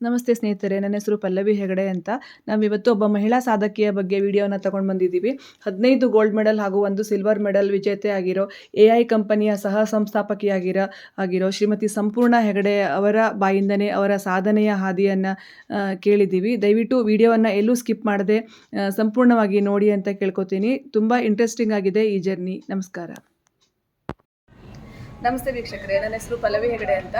ನಮಸ್ತೆ ಸ್ನೇಹಿತರೆ, ನನ್ನ ಹೆಸರು ಪಲ್ಲವಿ ಹೆಗಡೆ ಅಂತ. ನಾವಿವತ್ತು ಒಬ್ಬ ಮಹಿಳಾ ಸಾಧಕಿಯ ಬಗ್ಗೆ ವಿಡಿಯೋನ ತಗೊಂಡು ಬಂದಿದ್ದೀವಿ. 15 ಗೋಲ್ಡ್ ಮೆಡಲ್ ಹಾಗೂ 1 ಸಿಲ್ವರ್ ಮೆಡಲ್ ವಿಜೇತೆ ಆಗಿರೋ AI ಕಂಪನಿಯ ಸಹ ಸಂಸ್ಥಾಪಕಿಯಾಗಿರೋ ಶ್ರೀಮತಿ ಸಂಪೂರ್ಣ ಹೆಗಡೆ ಅವರ ಬಾಯಿಂದನೇ ಅವರ ಸಾಧನೆಯ ಹಾದಿಯನ್ನು ಕೇಳಿದ್ದೀವಿ. ದಯವಿಟ್ಟು ವಿಡಿಯೋವನ್ನು ಎಲ್ಲೂ ಸ್ಕಿಪ್ ಮಾಡದೆ ಸಂಪೂರ್ಣವಾಗಿ ನೋಡಿ ಅಂತ ಕೇಳ್ಕೊತೀನಿ. ತುಂಬ ಇಂಟ್ರೆಸ್ಟಿಂಗ್ ಆಗಿದೆ ಈ ಜರ್ನಿ. ನಮಸ್ಕಾರ. ನಮಸ್ತೆ ವೀಕ್ಷಕರೇ, ನನ್ನ ಹೆಸರು ಪಲ್ಲವಿ ಹೆಗಡೆ ಅಂತ.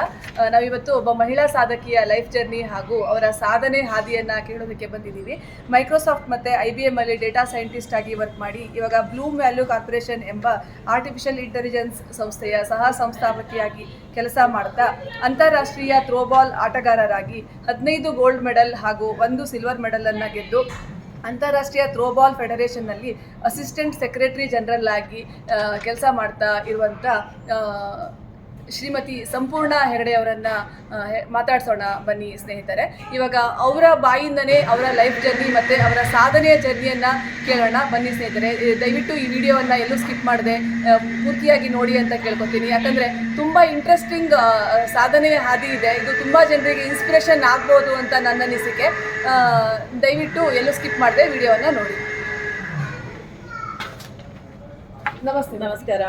ನಾವಿವತ್ತು ಒಬ್ಬ ಮಹಿಳಾ ಸಾಧಕಿಯ ಲೈಫ್ ಜರ್ನಿ ಹಾಗೂ ಅವರ ಸಾಧನೆ ಹಾದಿಯನ್ನು ಕೇಳೋದಕ್ಕೆ ಬಂದಿದ್ದೀವಿ. ಮೈಕ್ರೋಸಾಫ್ಟ್ ಮತ್ತು IBM ಅಲ್ಲಿ ಡೇಟಾ ಸೈಂಟಿಸ್ಟ್ ಆಗಿ ವರ್ಕ್ ಮಾಡಿ ಇವಾಗ ಬ್ಲೂಮ್ ವ್ಯಾಲ್ಯೂ ಕಾರ್ಪೊರೇಷನ್ ಎಂಬ ಆರ್ಟಿಫಿಷಿಯಲ್ ಇಂಟೆಲಿಜೆನ್ಸ್ ಸಂಸ್ಥೆಯ ಸಹ ಸಂಸ್ಥಾಪಕಿಯಾಗಿ ಕೆಲಸ ಮಾಡ್ತಾ ಅಂತಾರಾಷ್ಟ್ರೀಯ ಥ್ರೋಬಾಲ್ ಆಟಗಾರರಾಗಿ 15 ಗೋಲ್ಡ್ ಮೆಡಲ್ ಹಾಗೂ 1 ಸಿಲ್ವರ್ ಮೆಡಲನ್ನು ಗೆದ್ದು ಅಂತಾರಾಷ್ಟ್ರೀಯ ಥ್ರೋಬಾಲ್ ಫೆಡರೇಷನ್ನಲ್ಲಿ ಅಸಿಸ್ಟೆಂಟ್ ಸೆಕ್ರೆಟರಿ ಜನರಲ್ ಆಗಿ ಕೆಲಸ ಮಾಡ್ತಾ ಇರುವಂಥ ಶ್ರೀಮತಿ ಸಂಪೂರ್ಣ ಹೆಗಡೆ ಅವರನ್ನು ಮಾತಾಡ್ಸೋಣ ಬನ್ನಿ ಸ್ನೇಹಿತರೆ. ಇವಾಗ ಅವರ ಬಾಯಿಂದನೇ ಅವರ ಲೈಫ್ ಜರ್ನಿ ಮತ್ತು ಅವರ ಸಾಧನೆಯ ಜರ್ನಿಯನ್ನು ಕೇಳೋಣ ಬನ್ನಿ ಸ್ನೇಹಿತರೆ. ದಯವಿಟ್ಟು ಈ ವಿಡಿಯೋವನ್ನು ಎಲ್ಲೂ ಸ್ಕಿಪ್ ಮಾಡದೆ ಪೂರ್ತಿಯಾಗಿ ನೋಡಿ ಅಂತ ಕೇಳ್ಕೊತೀನಿ. ಯಾಕಂದರೆ ತುಂಬ ಇಂಟ್ರೆಸ್ಟಿಂಗ್ ಸಾಧನೆಯ ಹಾದಿ ಇದೆ. ಇದು ತುಂಬ ಜನರಿಗೆ ಇನ್ಸ್ಪಿರೇಷನ್ ಆಗ್ಬೋದು ಅಂತ ನನ್ನ ಅನಿಸಿಕೆ. ದಯವಿಟ್ಟು ಎಲ್ಲೂ ಸ್ಕಿಪ್ ಮಾಡದೆ ವಿಡಿಯೋವನ್ನು ನೋಡಿ. ನಮಸ್ಕಾರ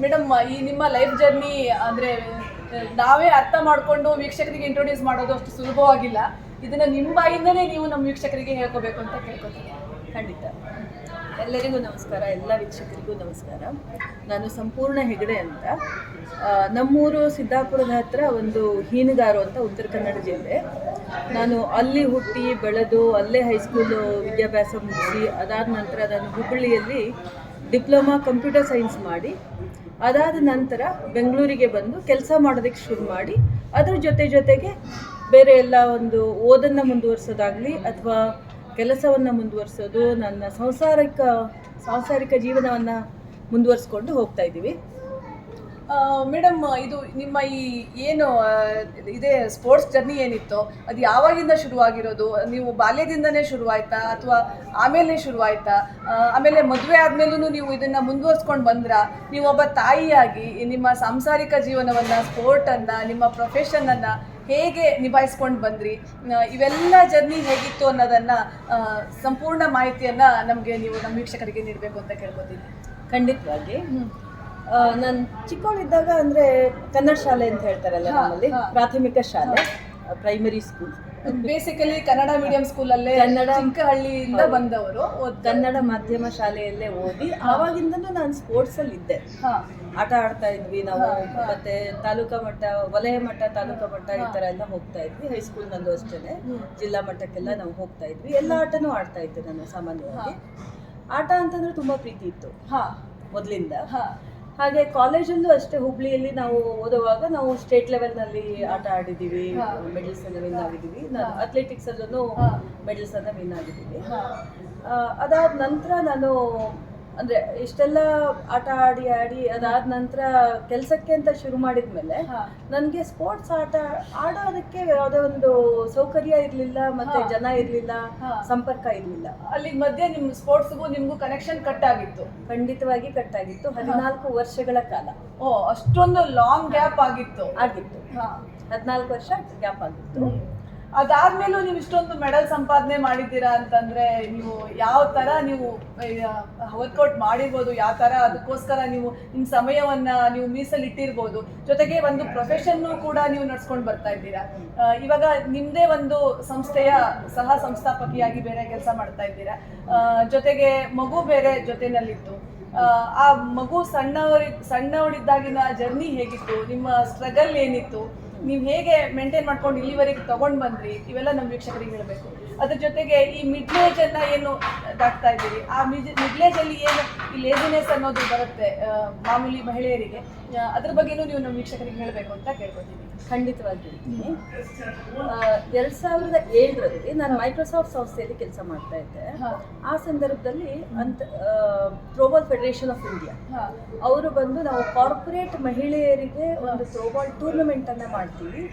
ಮೇಡಮ್, ಈ ನಿಮ್ಮ ಲೈಫ್ ಜರ್ನಿ ಅಂದರೆ ನಾವೇ ಅರ್ಥ ಮಾಡಿಕೊಂಡು ವೀಕ್ಷಕರಿಗೆ ಇಂಟ್ರೊಡ್ಯೂಸ್ ಮಾಡೋದು ಅಷ್ಟು ಸುಲಭವಾಗಿಲ್ಲ. ಇದನ್ನು ನಿಮ್ಮ ಬಾಯಿಂದನೇ ನೀವು ನಮ್ಮ ವೀಕ್ಷಕರಿಗೆ ಹೇಳ್ಕೋಬೇಕು ಅಂತ ಕೇಳ್ಕೊತೀನಿ. ಖಂಡಿತ. ಎಲ್ಲರಿಗೂ ನಮಸ್ಕಾರ, ಎಲ್ಲ ವೀಕ್ಷಕರಿಗೂ ನಮಸ್ಕಾರ. ನಾನು ಸಂಪೂರ್ಣ ಹೆಗಡೆ ಅಂತ. ನಮ್ಮೂರು ಸಿದ್ದಾಪುರದ ಹತ್ರ ಒಂದು ಹೀನಗಾರು ಅಂತ ಉತ್ತರ ಕನ್ನಡ ಜಿಲ್ಲೆ. ನಾನು ಅಲ್ಲಿ ಹುಟ್ಟಿ ಬೆಳೆದು ಅಲ್ಲೇ ಹೈಸ್ಕೂಲು ವಿದ್ಯಾಭ್ಯಾಸ ಮುಗಿಸಿ ಅದಾದ ನಂತರ ನಾನು ಹುಬ್ಬಳ್ಳಿಯಲ್ಲಿ ಡಿಪ್ಲೊಮಾ ಕಂಪ್ಯೂಟರ್ ಸೈನ್ಸ್ ಮಾಡಿ ಅದಾದ ನಂತರ ಬೆಂಗಳೂರಿಗೆ ಬಂದು ಕೆಲಸ ಮಾಡೋದಕ್ಕೆ ಶುರು ಮಾಡಿ ಅದ್ರ ಜೊತೆಗೆ ಬೇರೆ ಎಲ್ಲ ಒಂದು ಓದನ್ನು ಮುಂದುವರಿಸೋದಾಗಲಿ ಅಥವಾ ಕೆಲಸವನ್ನು ಮುಂದುವರಿಸೋದು, ನನ್ನ ಸಾಂಸಾರಿಕ ಜೀವನವನ್ನು ಮುಂದುವರಿಸ್ಕೊಂಡು ಹೋಗ್ತಾ ಇದ್ದೀವಿ. ಮೇಡಮ್, ಇದು ನಿಮ್ಮ ಈ ಏನು ಇದೇ ಸ್ಪೋರ್ಟ್ಸ್ ಜರ್ನಿ ಏನಿತ್ತು ಅದು ಯಾವಾಗಿಂದ ಶುರುವಾಗಿರೋದು? ನೀವು ಬಾಲ್ಯದಿಂದನೇ ಶುರುವಾಯ್ತಾ ಅಥವಾ ಆಮೇಲೆ ಶುರುವಾಯ್ತಾ? ಆಮೇಲೆ ಮದುವೆ ಆದಮೇಲೂ ನೀವು ಇದನ್ನು ಮುಂದುವರಿಸ್ಕೊಂಡು ಬಂದ್ರಾ? ನೀವು ಒಬ್ಬ ತಾಯಿಯಾಗಿ ನಿಮ್ಮ ಸಾಂಸಾರಿಕ ಜೀವನವನ್ನು, ಸ್ಪೋರ್ಟನ್ನು, ನಿಮ್ಮ ಪ್ರೊಫೆಷನನ್ನು ಹೇಗೆ ನಿಭಾಯಿಸ್ಕೊಂಡು ಬಂದ್ರಿ? ಇವೆಲ್ಲ ಜರ್ನಿ ಹೇಗಿತ್ತು ಅನ್ನೋದನ್ನು ಸಂಪೂರ್ಣ ಮಾಹಿತಿಯನ್ನು ನಮಗೆ ನೀವು ನಮ್ಮ ವೀಕ್ಷಕರಿಗೆ ನೀಡಬೇಕು ಅಂತ ಕೇಳ್ಕೊತೀನಿ. ಖಂಡಿತವಾಗಿ. ನಾನು ಚಿಕ್ಕವಳಿದ್ದಾಗ ಅಂದರೆ ಕನ್ನಡ ಶಾಲೆ ಅಂತ ಹೇಳ್ತಾರಲ್ಲ, ನಮ್ಮಲ್ಲಿ ಪ್ರಾಥಮಿಕ ಶಾಲೆ, primary school, basically Kannada medium ಸ್ಕೂಲಲ್ಲೇ, ಚಿಕ್ಕಹಳ್ಳಿಯಿಂದ ಬಂದವರು, ಕನ್ನಡ ಮಾಧ್ಯಮ ಶಾಲೆಯಲ್ಲೇ ಓದಿ ಆವಾಗಿಂದನೂ ನಾನು ಸ್ಪೋರ್ಟ್ಸಲ್ಲಿ ಇದ್ದೆ. ಆಟ ಆಡ್ತಾ ಇದ್ವಿ ನಾವು. ಮತ್ತೆ ತಾಲೂಕಾ ಮಟ್ಟ, ವಲಯ ಮಟ್ಟ, ತಾಲೂಕಾ ಮಟ್ಟ ಈ ಥರ ಎಲ್ಲ ಹೋಗ್ತಾ ಇದ್ವಿ. ಹೈಸ್ಕೂಲ್ನಲ್ಲೂ ಅಷ್ಟೇ ಜಿಲ್ಲಾ ಮಟ್ಟಕ್ಕೆಲ್ಲ ನಾವು ಹೋಗ್ತಾ ಇದ್ವಿ. ಎಲ್ಲ ಆಟನೂ ಆಡ್ತಾ ಇದ್ದೆ ನಾನು. ಸಾಮಾನ್ಯವಾಗಿ ಆಟ ಅಂತಂದ್ರೆ ತುಂಬ ಪ್ರೀತಿ ಇತ್ತು ಮೊದಲಿಂದ. ಹಾಗೆ ಕಾಲೇಜಲ್ಲೂ ಅಷ್ಟೇ, ಹುಬ್ಳಿಯಲ್ಲಿ ನಾವು ಓದುವಾಗ ನಾವು ಸ್ಟೇಟ್ ಲೆವೆಲ್ನಲ್ಲಿ ಆಟ ಆಡಿದ್ದೀವಿ, ಮೆಡಲ್ಸ್ ಅನ್ನು ವಿನ್ ಆಗಿದ್ದೀವಿ. ನಾನು ಅಥ್ಲೆಟಿಕ್ಸಲ್ಲೂ ಮೆಡಲ್ಸ್ ಅನ್ನು ವಿನ್ ಆಗಿದ್ದೀವಿ. ಅದಾದ ನಂತರ ನಾನು ಅಂದರೆ ಇಷ್ಟೆಲ್ಲ ಆಟ ಆಡಿ ಅದಾದ ನಂತರ ಕೆಲಸಕ್ಕೆ ಅಂತ ಶುರು ಮಾಡಿದ ಮೇಲೆ ನನಗೆ ಸ್ಪೋರ್ಟ್ಸ್ ಆಟ ಆಡೋದಕ್ಕೆ ಯಾವುದೇ ಒಂದು ಸೌಕರ್ಯ ಇರಲಿಲ್ಲ, ಮತ್ತೆ ಜನ ಇರಲಿಲ್ಲ, ಸಂಪರ್ಕ ಇರಲಿಲ್ಲ. ಅಲ್ಲಿ ಮಧ್ಯೆ ನಿಮ್ಮ ಸ್ಪೋರ್ಟ್ಸ್ಗೂ ನಿಮಗೂ ಕನೆಕ್ಷನ್ ಕಟ್ ಆಗಿತ್ತು? ಖಂಡಿತವಾಗಿ ಕಟ್ ಆಗಿತ್ತು. 14 ವರ್ಷಗಳ ಕಾಲ. ಅಷ್ಟೊಂದು ಲಾಂಗ್ ಗ್ಯಾಪ್ ಆಗಿತ್ತು? 14 ವರ್ಷ ಗ್ಯಾಪ್ ಆಗಿತ್ತು. ಅದಾದ್ಮೇಲೂ ನೀವು ಇಷ್ಟೊಂದು ಮೆಡಲ್ ಸಂಪಾದನೆ ಮಾಡಿದ್ದೀರಾ ಅಂತಂದ್ರೆ ನೀವು ಯಾವ ತರ ನೀವು ವರ್ಕೌಟ್ ಮಾಡಿರ್ಬೋದು, ಯಾವ ತರ ಅದಕ್ಕೋಸ್ಕರ ನೀವು ನಿಮ್ಮ ಸಮಯವನ್ನ ನೀವು ಮೀಸಲಿಟ್ಟಿರ್ಬೋದು, ಜೊತೆಗೆ ಒಂದು ಪ್ರೊಫೆಷನ್ನು ಕೂಡ ನೀವು ನಡ್ಸ್ಕೊಂಡು ಬರ್ತಾ ಇದ್ದೀರಾ. ಇವಾಗ ನಿಮ್ಮದೇ ಒಂದು ಸಂಸ್ಥೆಯ ಸಹ ಸಂಸ್ಥಾಪಕಿಯಾಗಿ ಬೇರೆ ಕೆಲಸ ಮಾಡ್ತಾ ಇದ್ದೀರಾ. ಜೊತೆಗೆ ಮಗು ಬೇರೆ ಜೊತೆನಲ್ಲಿತ್ತು. ಆ ಮಗು ಸಣ್ಣವಳಿದ್ದಾಗಿನ ಜರ್ನಿ ಹೇಗಿತ್ತು? ನಿಮ್ಮ ಸ್ಟ್ರಗಲ್ ಏನಿತ್ತು? ನೀವು ಹೇಗೆ ಮೇಂಟೈನ್ ಮಾಡ್ಕೊಂಡು ಇಲ್ಲಿವರೆಗೆ ತಗೊಂಡು ಬಂದ್ರಿ? ಇವೆಲ್ಲ ನಮ್ಮ ವೀಕ್ಷಕರಿಗೆ ಹೇಳಬೇಕು. ಅದ್ರ ಜೊತೆಗೆ ಈ ಮಿಡ್ಲೇಜನ್ನು ಏನು ದಾಟ್ತಾ ಇದ್ದೀರಿ, ಆ ಮಿಡ್ಲೇಜಲ್ಲಿ ಏನು ಈ ಲೇಜಿನೆಸ್ ಅನ್ನೋದು ಬರುತ್ತೆ ಮಾಮೂಲಿ ಮಹಿಳೆಯರಿಗೆ, ಅದ್ರ ಬಗ್ಗೆನೂ ನೀವು ನಮ್ಮ ವೀಕ್ಷಕರಿಗೆ ಹೇಳಬೇಕು ಅಂತ ಕೇಳ್ಕೊತೀನಿ. ಖಂಡಿತವಾಗಿ. 2007ರಲ್ಲಿ ನಾನು ಮೈಕ್ರೋಸಾಫ್ಟ್ ಸಂಸ್ಥೆಯಲ್ಲಿ ಕೆಲಸ ಮಾಡ್ತಾ ಇದ್ದೆ. ಆ ಸಂದರ್ಭದಲ್ಲಿ ಥ್ರೋಬಾಲ್ ಫೆಡರೇಷನ್ ಆಫ್ ಇಂಡಿಯಾ ಅವರು ಬಂದು, ನಾವು ಕಾರ್ಪೊರೇಟ್ ಮಹಿಳೆಯರಿಗೆ ಒಂದು ಥ್ರೋಬಾಲ್ ಟೂರ್ನಮೆಂಟ್ ಅನ್ನ ಮಾಡ್ತೀವಿ,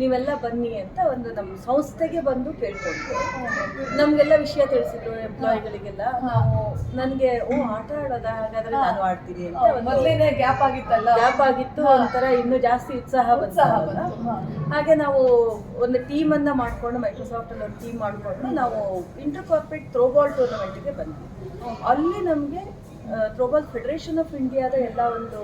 ನೀವೆಲ್ಲ ಬನ್ನಿ ಅಂತ ಒಂದು ನಮ್ಮ ಸಂಸ್ಥೆಗೆ ಬಂದು ಕೇಳ್ಕೊಂಡು ನಮಗೆಲ್ಲ ವಿಷಯ ತಿಳಿಸಿದ್ರು, ಎಂಪ್ಲಾಯಿಗಳಿಗೆಲ್ಲ. ನನಗೆ ಆಟ ಆಡೋದ, ಹಾಗಾದ್ರೆ ನಾನು ಆಡ್ತೀನಿ ಅಂತ. ಮೊದಲೇನೆ ಗ್ಯಾಪ್ ಆಗಿತ್ತಲ್ಲ? ಗ್ಯಾಪ್ ಆಗಿತ್ತು. ಒಂಥರ ಇನ್ನೂ ಜಾಸ್ತಿ ಉತ್ಸಾಹ ಬಂತು. ಬಂತು. ಹಾ. ಹಾಗೆ ನಾವು ಒಂದು ಟೀಮನ್ನು ಮಾಡಿಕೊಂಡು ಮೈಕ್ರೋಸಾಫ್ಟಲ್ಲಿ ಒಂದು ಟೀಮ್ ಮಾಡಿಕೊಂಡು ನಾವು ಇಂಟರ್ ಕಾರ್ಪೊರೇಟ್ ಥ್ರೋಬಾಲ್ ಟೂರ್ನಮೆಂಟಿಗೆ ಬಂದ್ವಿ. ಅಲ್ಲಿ ನಮಗೆ ಥ್ರೋಬಾಲ್ ಫೆಡರೇಷನ್ ಆಫ್ ಇಂಡಿಯಾದ ಎಲ್ಲ ಒಂದು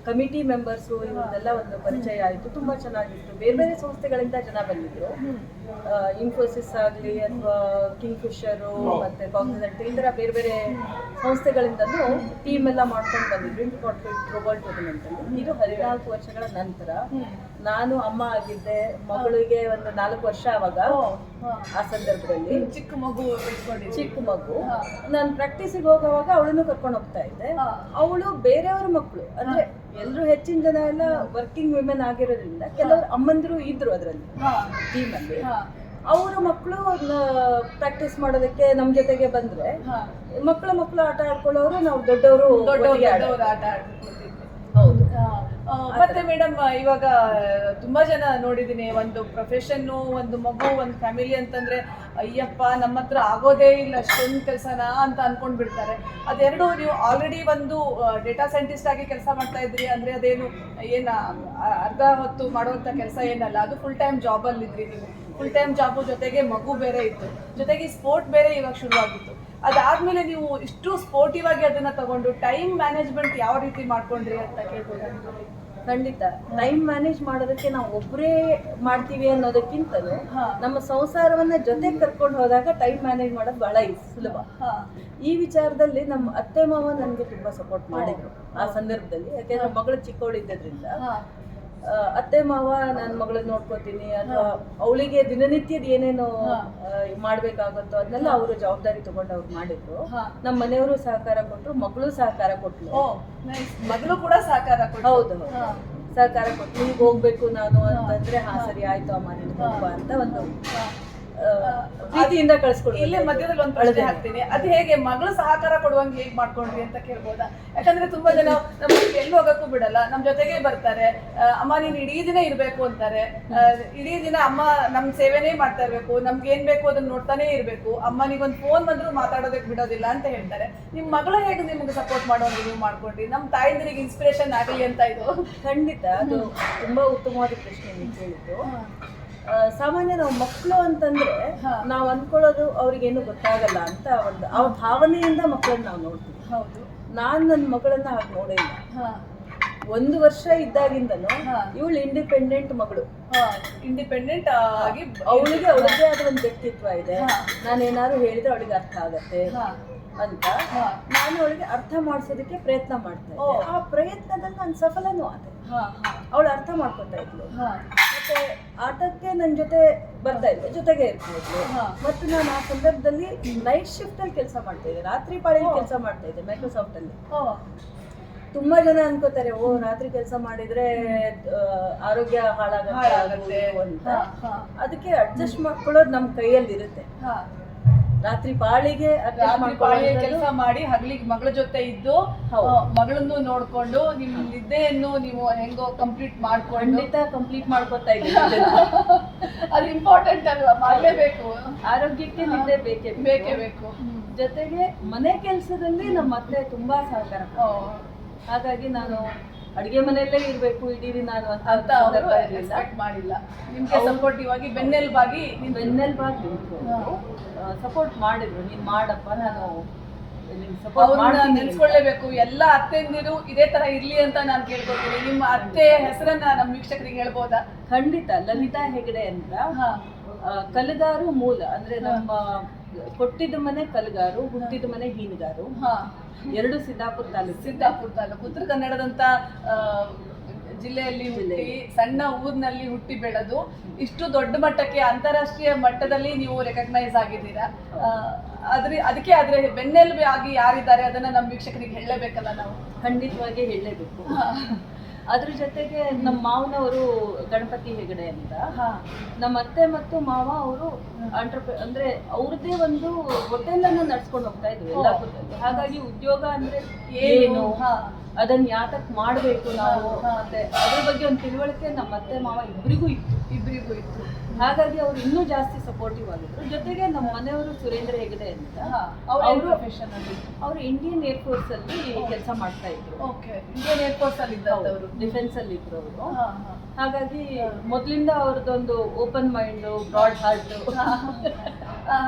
ಕಮಿಟಿ ಮೆಂಬರ್ಸು ಇವನ್ನೆಲ್ಲ ಒಂದು ಪರಿಚಯ ಆಯಿತು. ತುಂಬ ಚೆನ್ನಾಗಿತ್ತು. ಬೇರೆ ಬೇರೆ ಸಂಸ್ಥೆಗಳಿಂದ ಜನ ಬಂದಿದ್ರು. ಇನ್ಫೋಸಿಸ್ ಆಗಲಿ ಅಥವಾ ಕಿಂಗ್ ಫಿಶರು ಮತ್ತು ಕಾಂಗ್ರೆಸ್ ಈ ಥರ ಬೇರೆ ಬೇರೆ ಸಂಸ್ಥೆಗಳಿಂದಲೂ ಟೀಮ್ ಎಲ್ಲ ಮಾಡ್ಕೊಂಡು ಬಂದಿದ್ರು ಇಂಟರ್ ಕಾರ್ಪೊರೇಟ್ ಥ್ರೋಬಾಲ್ ಟೂರ್ನಮೆಂಟಲ್ಲಿ. ಇದು 14 ವರ್ಷಗಳ ನಂತರ ನಾನು ಅಮ್ಮ ಆಗಿದ್ದೆ. ಮಗಳಿಗೆ ಒಂದು 4 ವರ್ಷ ಆವಾಗ ಆ ಸಂದರ್ಭದಲ್ಲಿ ಚಿಕ್ಕ ಮಗು ನಾನು ಪ್ರಾಕ್ಟೀಸಿಗೆ ಹೋಗುವಾಗ ಅವಳನ್ನು ಕರ್ಕೊಂಡು ಹೋಗ್ತಾ ಇದ್ದೆ. ಅವಳು ಬೇರೆಯವ್ರ ಮಕ್ಕಳು ಅಂದ್ರೆ ಎಲ್ಲರೂ ಹೆಚ್ಚಿನ ಜನ ಎಲ್ಲ ವರ್ಕಿಂಗ್ ವಿಮೆನ್ ಆಗಿರೋದ್ರಿಂದ ಕೆಲವರು ಅಮ್ಮಂದಿರು ಇದ್ರು ಅದರಲ್ಲಿ ಟೀಮಲ್ಲಿ. ಅವರ ಮಕ್ಕಳು ಪ್ರಾಕ್ಟೀಸ್ ಮಾಡೋದಕ್ಕೆ ನಮ್ಮ ಜೊತೆಗೆ ಬಂದ್ರೆ ಮಕ್ಕಳು ಆಟ ಆಡ್ಕೊಳ್ಳೋರು, ನಾವು ದೊಡ್ಡವರು ಆಟ ಹೌದು. ಮತ್ತೆ ಮೇಡಮ್, ಇವಾಗ ತುಂಬಾ ಜನ ನೋಡಿದೀನಿ, ಒಂದು ಪ್ರೊಫೆಷನ್ನು, ಒಂದು ಮಗು, ಒಂದು ಫ್ಯಾಮಿಲಿ ಅಂತಂದ್ರೆ ಅಯ್ಯಪ್ಪ ನಮ್ಮ ಹತ್ರ ಆಗೋದೇ ಇಲ್ಲ ಅಷ್ಟೊಂದು ಕೆಲಸನ ಅಂತ ಅನ್ಕೊಂಡ್ ಬಿಡ್ತಾರೆ. ಅದೆರಡು ನೀವು ಆಲ್ರೆಡಿ ಒಂದು ಡೇಟಾ ಸೈಂಟಿಸ್ಟ್ ಆಗಿ ಕೆಲಸ ಮಾಡ್ತಾ ಇದ್ರಿ ಅಂದ್ರೆ ಅದೇನು ಅರ್ಧ ಹೊತ್ತು ಮಾಡುವಂತ ಕೆಲಸ ಏನಲ್ಲ, ಅದು ಫುಲ್ ಟೈಮ್ ಜಾಬ್ ಅಲ್ಲಿ ಇದ್ರಿ ನೀವು. ಫುಲ್ ಟೈಮ್ ಜಾಬು ಜೊತೆಗೆ ಮಗು ಬೇರೆ ಇತ್ತು, ಜೊತೆಗೆ ಸ್ಪೋರ್ಟ್ ಬೇರೆ ಇವಾಗ ಶುರುವಾಗಿತ್ತು. ಅದಾದ್ಮೇಲೆ ನೀವು ಇಷ್ಟು ಸ್ಪೋರ್ಟಿವ್ ಆಗಿ ಅದನ್ನ ತಗೊಂಡು ಟೈಮ್ ಮ್ಯಾನೇಜ್ಮೆಂಟ್ ಯಾವ ರೀತಿ ಮಾಡ್ಕೊಂಡ್ರಿ ಅಂತ ಕೇಳ್ಬೋದು. ಖಂಡಿತ ಟೈಮ್ ಮ್ಯಾನೇಜ್ ಮಾಡೋದಕ್ಕೆ ನಾವು ಒಬ್ಬರೇ ಮಾಡ್ತೀವಿ ಅನ್ನೋದಕ್ಕಿಂತಲೂ ನಮ್ಮ ಸಂಸಾರವನ್ನ ಜೊತೆ ಕರ್ಕೊಂಡು ಹೋದಾಗ ಟೈಮ್ ಮ್ಯಾನೇಜ್ ಮಾಡೋದು ಬಹಳ ಸುಲಭ. ಈ ವಿಚಾರದಲ್ಲಿ ನಮ್ಮ ಅತ್ತೆ ಮಾವ ನನಗೆ ತುಂಬಾ ಸಪೋರ್ಟ್ ಮಾಡಿದ್ರು ಆ ಸಂದರ್ಭದಲ್ಲಿ. ಯಾಕೆಂದ್ರೆ ಮಗಳು ಚಿಕ್ಕವಳಿದ್ದರಿಂದ ಅತ್ತೆ ಮಾವ ನನ್ನ ಮಗಳನ್ನ ನೋಡ್ಕೋತೀನಿ ಅಥವಾ ಅವಳಿಗೆ ದಿನನಿತ್ಯದ ಏನೇನು ಮಾಡ್ಬೇಕಾಗುತ್ತೋ ಅದನ್ನೆಲ್ಲ ಅವರು ಜವಾಬ್ದಾರಿ ತಗೊಂಡು ಅವ್ರು ಮಾಡಿದ್ರು. ನಮ್ಮ ಮನೆಯವರು ಸಹಕಾರ ಕೊಟ್ಟರು, ಮಗಳು ಸಹಕಾರ ಕೊಟ್ಲು, ಮಗಳು ಕೂಡ ಸಹಕಾರ ಕೊಟ್ಲು. ಹೌದು, ಸಹಕಾರ ಕೊಟ್ಟು ಈಗ ಹೋಗ್ಬೇಕು ನಾನು ಅಂತಂದ್ರೆ ಸರಿ ಆಯ್ತು ಅಮ್ಮ ನೀನು ಹೋಗುವ ಅಂತ ಒಂದು ಪ್ರೀತಿಯಿಂದ ಕಳಿಸ್ಕೊಡಿ. ಇಲ್ಲೇ ಮಧ್ಯದಲ್ಲಿ ಒಂದು ಪ್ರಶ್ನೆ ಹಾಕ್ತೀನಿ, ಅದು ಹೇಗೆ ಮಗಳು ಸಹಕಾರ ಕೊಡುವಂಗೆ ಹೇಗೆ ಮಾಡ್ಕೊಂಡ್ರಿ ಅಂತ ಕೇಳ್ಬೋದಾ? ಯಾಕಂದ್ರೆ ತುಂಬಾ ಜನ ನಮ್ಗೆ ಎಲ್ಲಿ ಹೋಗಕ್ಕೂ ಬಿಡಲ್ಲ, ನಮ್ ಜೊತೆಗೆ ಬರ್ತಾರೆ. ಅಮ್ಮ ನೀನ್ ಇಡೀ ದಿನ ಇರ್ಬೇಕು ಅಂತಾರೆ. ಇಡೀ ದಿನ ಅಮ್ಮ ನಮ್ ಸೇವೆನೇ ಮಾಡ್ತಾ ಇರ್ಬೇಕು, ನಮ್ಗೆ ಏನ್ ಬೇಕು ಅದನ್ನ ನೋಡ್ತಾನೆ ಇರ್ಬೇಕು, ಅಮ್ಮನಿಗೊಂದು ಫೋನ್ ಬಂದ್ರು ಮಾತಾಡೋದಕ್ಕೆ ಬಿಡೋದಿಲ್ಲ ಅಂತ ಹೇಳ್ತಾರೆ. ನಿಮ್ ಮಗಳು ಹೇಗೆ ನಿಮ್ಗೆ ಸಪೋರ್ಟ್ ಮಾಡೋಂಗೆ ನೀವು ಮಾಡ್ಕೊಂಡ್ರಿ? ನಮ್ ತಾಯಿಂದರಿಗೆ ಇನ್ಸ್ಪಿರೇಷನ್ ಆಗಲಿ ಅಂತ ಇದು. ಖಂಡಿತ ಅದು ತುಂಬಾ ಉತ್ತಮವಾದ ಪ್ರಶ್ನೆ ನೀವು ಕೇಳಿದ್ದು. ಸಾಮಾನ್ಯ ನಾವು ಮಕ್ಕಳು ಅಂತಂದ್ರೆ ನಾವು ಅಂದ್ಕೊಳ್ಳೋದು ಅವ್ರಿಗೇನು ಗೊತ್ತಾಗಲ್ಲ ಅಂತ ಒಂದು ಆ ಭಾವನೆಯಿಂದ ಮಕ್ಕಳನ್ನ ನಾವು ನೋಡ್ತೀವಿ. ಹೌದು, ನಾನು ನನ್ನ ಮಗಳನ್ನ ಹಾಗೆ ನೋಡಿಲ್ಲ. 1 ವರ್ಷ ಇದ್ದಾಗಿಂದನು ಇವಳು ಇಂಡಿಪೆಂಡೆಂಟ್ ಮಗಳು. ಇಂಡಿಪೆಂಡೆಂಟ್ ಆಗಿ ಅವಳಿಗೆ ಅವಳದೇ ಆದ ಒಂದು ವ್ಯಕ್ತಿತ್ವ ಇದೆ. ನಾನೇನಾದ್ರು ಹೇಳಿದ್ರೆ ಅವಳಿಗೆ ಅರ್ಥ ಆಗತ್ತೆ ಅಂತ ನಾನು ಅವಳಿಗೆ ಅರ್ಥ ಮಾಡಿಸೋದಕ್ಕೆ ಪ್ರಯತ್ನ ಮಾಡ್ತಾ ಇದ್ದೆ. ಆ ಪ್ರಯತ್ನದಲ್ಲಿ ನಾನು ಸಫಲನೂ ಆದೆ. ಅವಳು ಅರ್ಥ ಮಾಡ್ಕೊತಾ ಇದ್ಲು. ಮತ್ತೆ ಆಟಕ್ಕೆ ನನ್ನ ಜೊತೆ ಬರ್ತಾ ಇದ್ದೆ, ಜೊತೆಗೆ ಇರ್ತಿದ್ಲು. ಮತ್ತು ನಾನು ಆ ಸಂದರ್ಭದಲ್ಲಿ ನೈಟ್ ಶಿಫ್ಟ್ ಅಲ್ಲಿ ಕೆಲಸ ಮಾಡ್ತಾ ಇದ್ದೆ, ರಾತ್ರಿ ಪಾಳಿಯಲ್ಲಿ ಕೆಲಸ ಮಾಡ್ತಾ ಇದ್ದೆ ಮೈಕ್ರೋಸಾಫ್ಟ್ ಅಲ್ಲಿ. ತುಂಬಾ ಜನ ಅನ್ಕೋತಾರೆ ರಾತ್ರಿ ಕೆಲಸ ಮಾಡಿದ್ರೆ ಆರೋಗ್ಯ ಹಾಳಾಗುತ್ತೆ ಅಂತ. ಅದಕ್ಕೆ ಅಡ್ಜಸ್ಟ್ ಮಾಡ್ಕೊಳ್ಳೋದು ನಮ್ಮ ಕೈಯಲ್ಲಿ ಇರುತ್ತೆ. ರಾತ್ರಿ ಪಾಳಿಗೆ ಕೆಲಸ ಮಾಡಿ ಹಗ್ಲಿಗೆ ಮಗಳ ಜೊತೆ ಇದ್ದು ಮಗಳನ್ನು ನೋಡ್ಕೊಂಡು ನಿಮ್ ನಿದ್ದೆಯನ್ನು ನೀವು ಹೆಂಗೋ ಕಂಪ್ಲೀಟ್ ಕಂಪ್ಲೀಟ್ ಮಾಡ್ಕೊತಾ ಇದ್ದೀವಿ. ಅದು ಇಂಪಾರ್ಟೆಂಟ್ ಅಲ್ವಾ? ಮಾಡಲೇಬೇಕು. ಆರೋಗ್ಯಕ್ಕೆ ನಿದ್ದೆ ಬೇಕೇ ಬೇಕು. ಜೊತೆಗೆ ಮನೆ ಕೆಲಸದಲ್ಲಿ ನಮ್ಮ ಅತ್ತೆ ತುಂಬಾ ಸಹಕಾರ. ಹಾಗಾಗಿ ನಾನು ಅಡಿಗೆ ಮನೆಯಲ್ಲೇ ಇರ್ಬೇಕು ಇಡೀ ದಿನ ಅಂತ ಮಾಡಿಲ್ಲ. ನಿಮ್ಗೆ ಸಪೋರ್ಟಿವ್ ಆಗಿ ಬೆನ್ನೆಲುಬಾಗಿ ಸಪೋರ್ಟ್ ಮಾಡಿದ್ರು. ನೀನ್ ಮಾಡಪ್ಪ, ನಾನು ನೆನ್ಸ್ಕೊಳ್ಳೇಬೇಕು. ಎಲ್ಲ ಅತ್ತೆಂದಿರು ಇದೇ ತರ ಇರ್ಲಿ ಅಂತ ನಾನು ಕೇಳ್ಕೊತೀನಿ. ನಿಮ್ಮ ಅತ್ತೆ ಹೆಸರನ್ನ ನಮ್ಮ ವೀಕ್ಷಕರಿಗೆ ಹೇಳ್ಬೋದಾ? ಖಂಡಿತ. ಲಲಿತಾ ಹೆಗಡೆ ಅಂತ, ಕಲಗಾರು ಮೂಲ. ಅಂದ್ರೆ ನಮ್ಮ ಕೊಟ್ಟಿದ್ದ ಮನೆ ಕಲಗಾರು, ಹುಟ್ಟಿದ ಮನೆ ಹೀನಗಾರು. ಎರಡು ಸಿದ್ದಾಪುರ ತಾಲೂಕು ಉತ್ತರ ಕನ್ನಡದಂತ ಜಿಲ್ಲೆಯಲ್ಲಿ ಹುಟ್ಟಿ ಸಣ್ಣ ಊರಿನಲ್ಲಿ ಹುಟ್ಟಿ ಬೆಳೆದು ಇಷ್ಟು ದೊಡ್ಡ ಮಟ್ಟಕ್ಕೆ ಅಂತಾರಾಷ್ಟ್ರೀಯ ಮಟ್ಟದಲ್ಲಿ ನೀವು ರೆಕಗ್ನೈಸ್ ಆಗಿದ್ದೀರಾ. ಅದಕ್ಕೆ ಆದ್ರೆ ಬೆನ್ನೆಲುಬು ಆಗಿ ಯಾರಿದ್ದಾರೆ ಅದನ್ನ ನಮ್ಮ ವೀಕ್ಷಕರಿಗೆ ಹೇಳಲೇಬೇಕಲ್ಲ ನಾವು. ಖಂಡಿತವಾಗಿ ಹೇಳಲೇಬೇಕು. ಅದ್ರ ಜೊತೆಗೆ ನಮ್ಮ ಮಾವನವರು ಗಣಪತಿ ಹೆಗಡೆ ಅಂತ. ನಮ್ಮ ಅತ್ತೆ ಮತ್ತು ಮಾವ ಅವರು ಅಂದ್ರೆ ಅವ್ರದ್ದೇ ಒಂದು ಹೋಟೆಲ್ ಅನ್ನು ನಡ್ಸ್ಕೊಂಡು ಹೋಗ್ತಾ ಇದ್ರು ಯಲ್ಲಾಪುರದಲ್ಲಿ. ಹಾಗಾಗಿ ಉದ್ಯೋಗ ಅಂದ್ರೆ ಏನು ಅದನ್ನ ಯಾತಕ್ ಮಾಡಬೇಕು ನಾವು ಮತ್ತೆ ಅದ್ರ ಬಗ್ಗೆ ಒಂದು ತಿಳುವಳಿಕೆ ನಮ್ಮ ಅತ್ತೆ ಮಾವ ಇಬ್ಬರಿಗೂ ಇತ್ತು. ಹಾಗಾಗಿ ಅವ್ರು ಇನ್ನೂ ಜಾಸ್ತಿ ಸಪೋರ್ಟಿವ್ ಆಗಿದ್ರು. ಜೊತೆಗೆ ನಮ್ಮ ಮನೆಯವರು ಸುರೇಂದ್ರ ಹೆಗಡೆ ಅಂತ ಅವರು ಇಂಡಿಯನ್ ಏರ್ಫೋರ್ಸ್ ಅಲ್ಲಿ ಕೆಲಸ ಮಾಡ್ತಾ ಇದ್ರು. ಇಂಡಿಯನ್ ಏರ್ಫೋರ್ಸ್ ಅಲ್ಲಿ ಇದ್ದವರು, ಡಿಫೆನ್ಸ್ ಅಲ್ಲಿ ಇದ್ರು ಅವರು. ಹಾಗಾಗಿ ಮೊದಲಿಂದ ಅವ್ರದ್ದೊಂದು ಓಪನ್ ಮೈಂಡ್, ಬ್ರಾಡ್ ಹಾರ್ಟ್.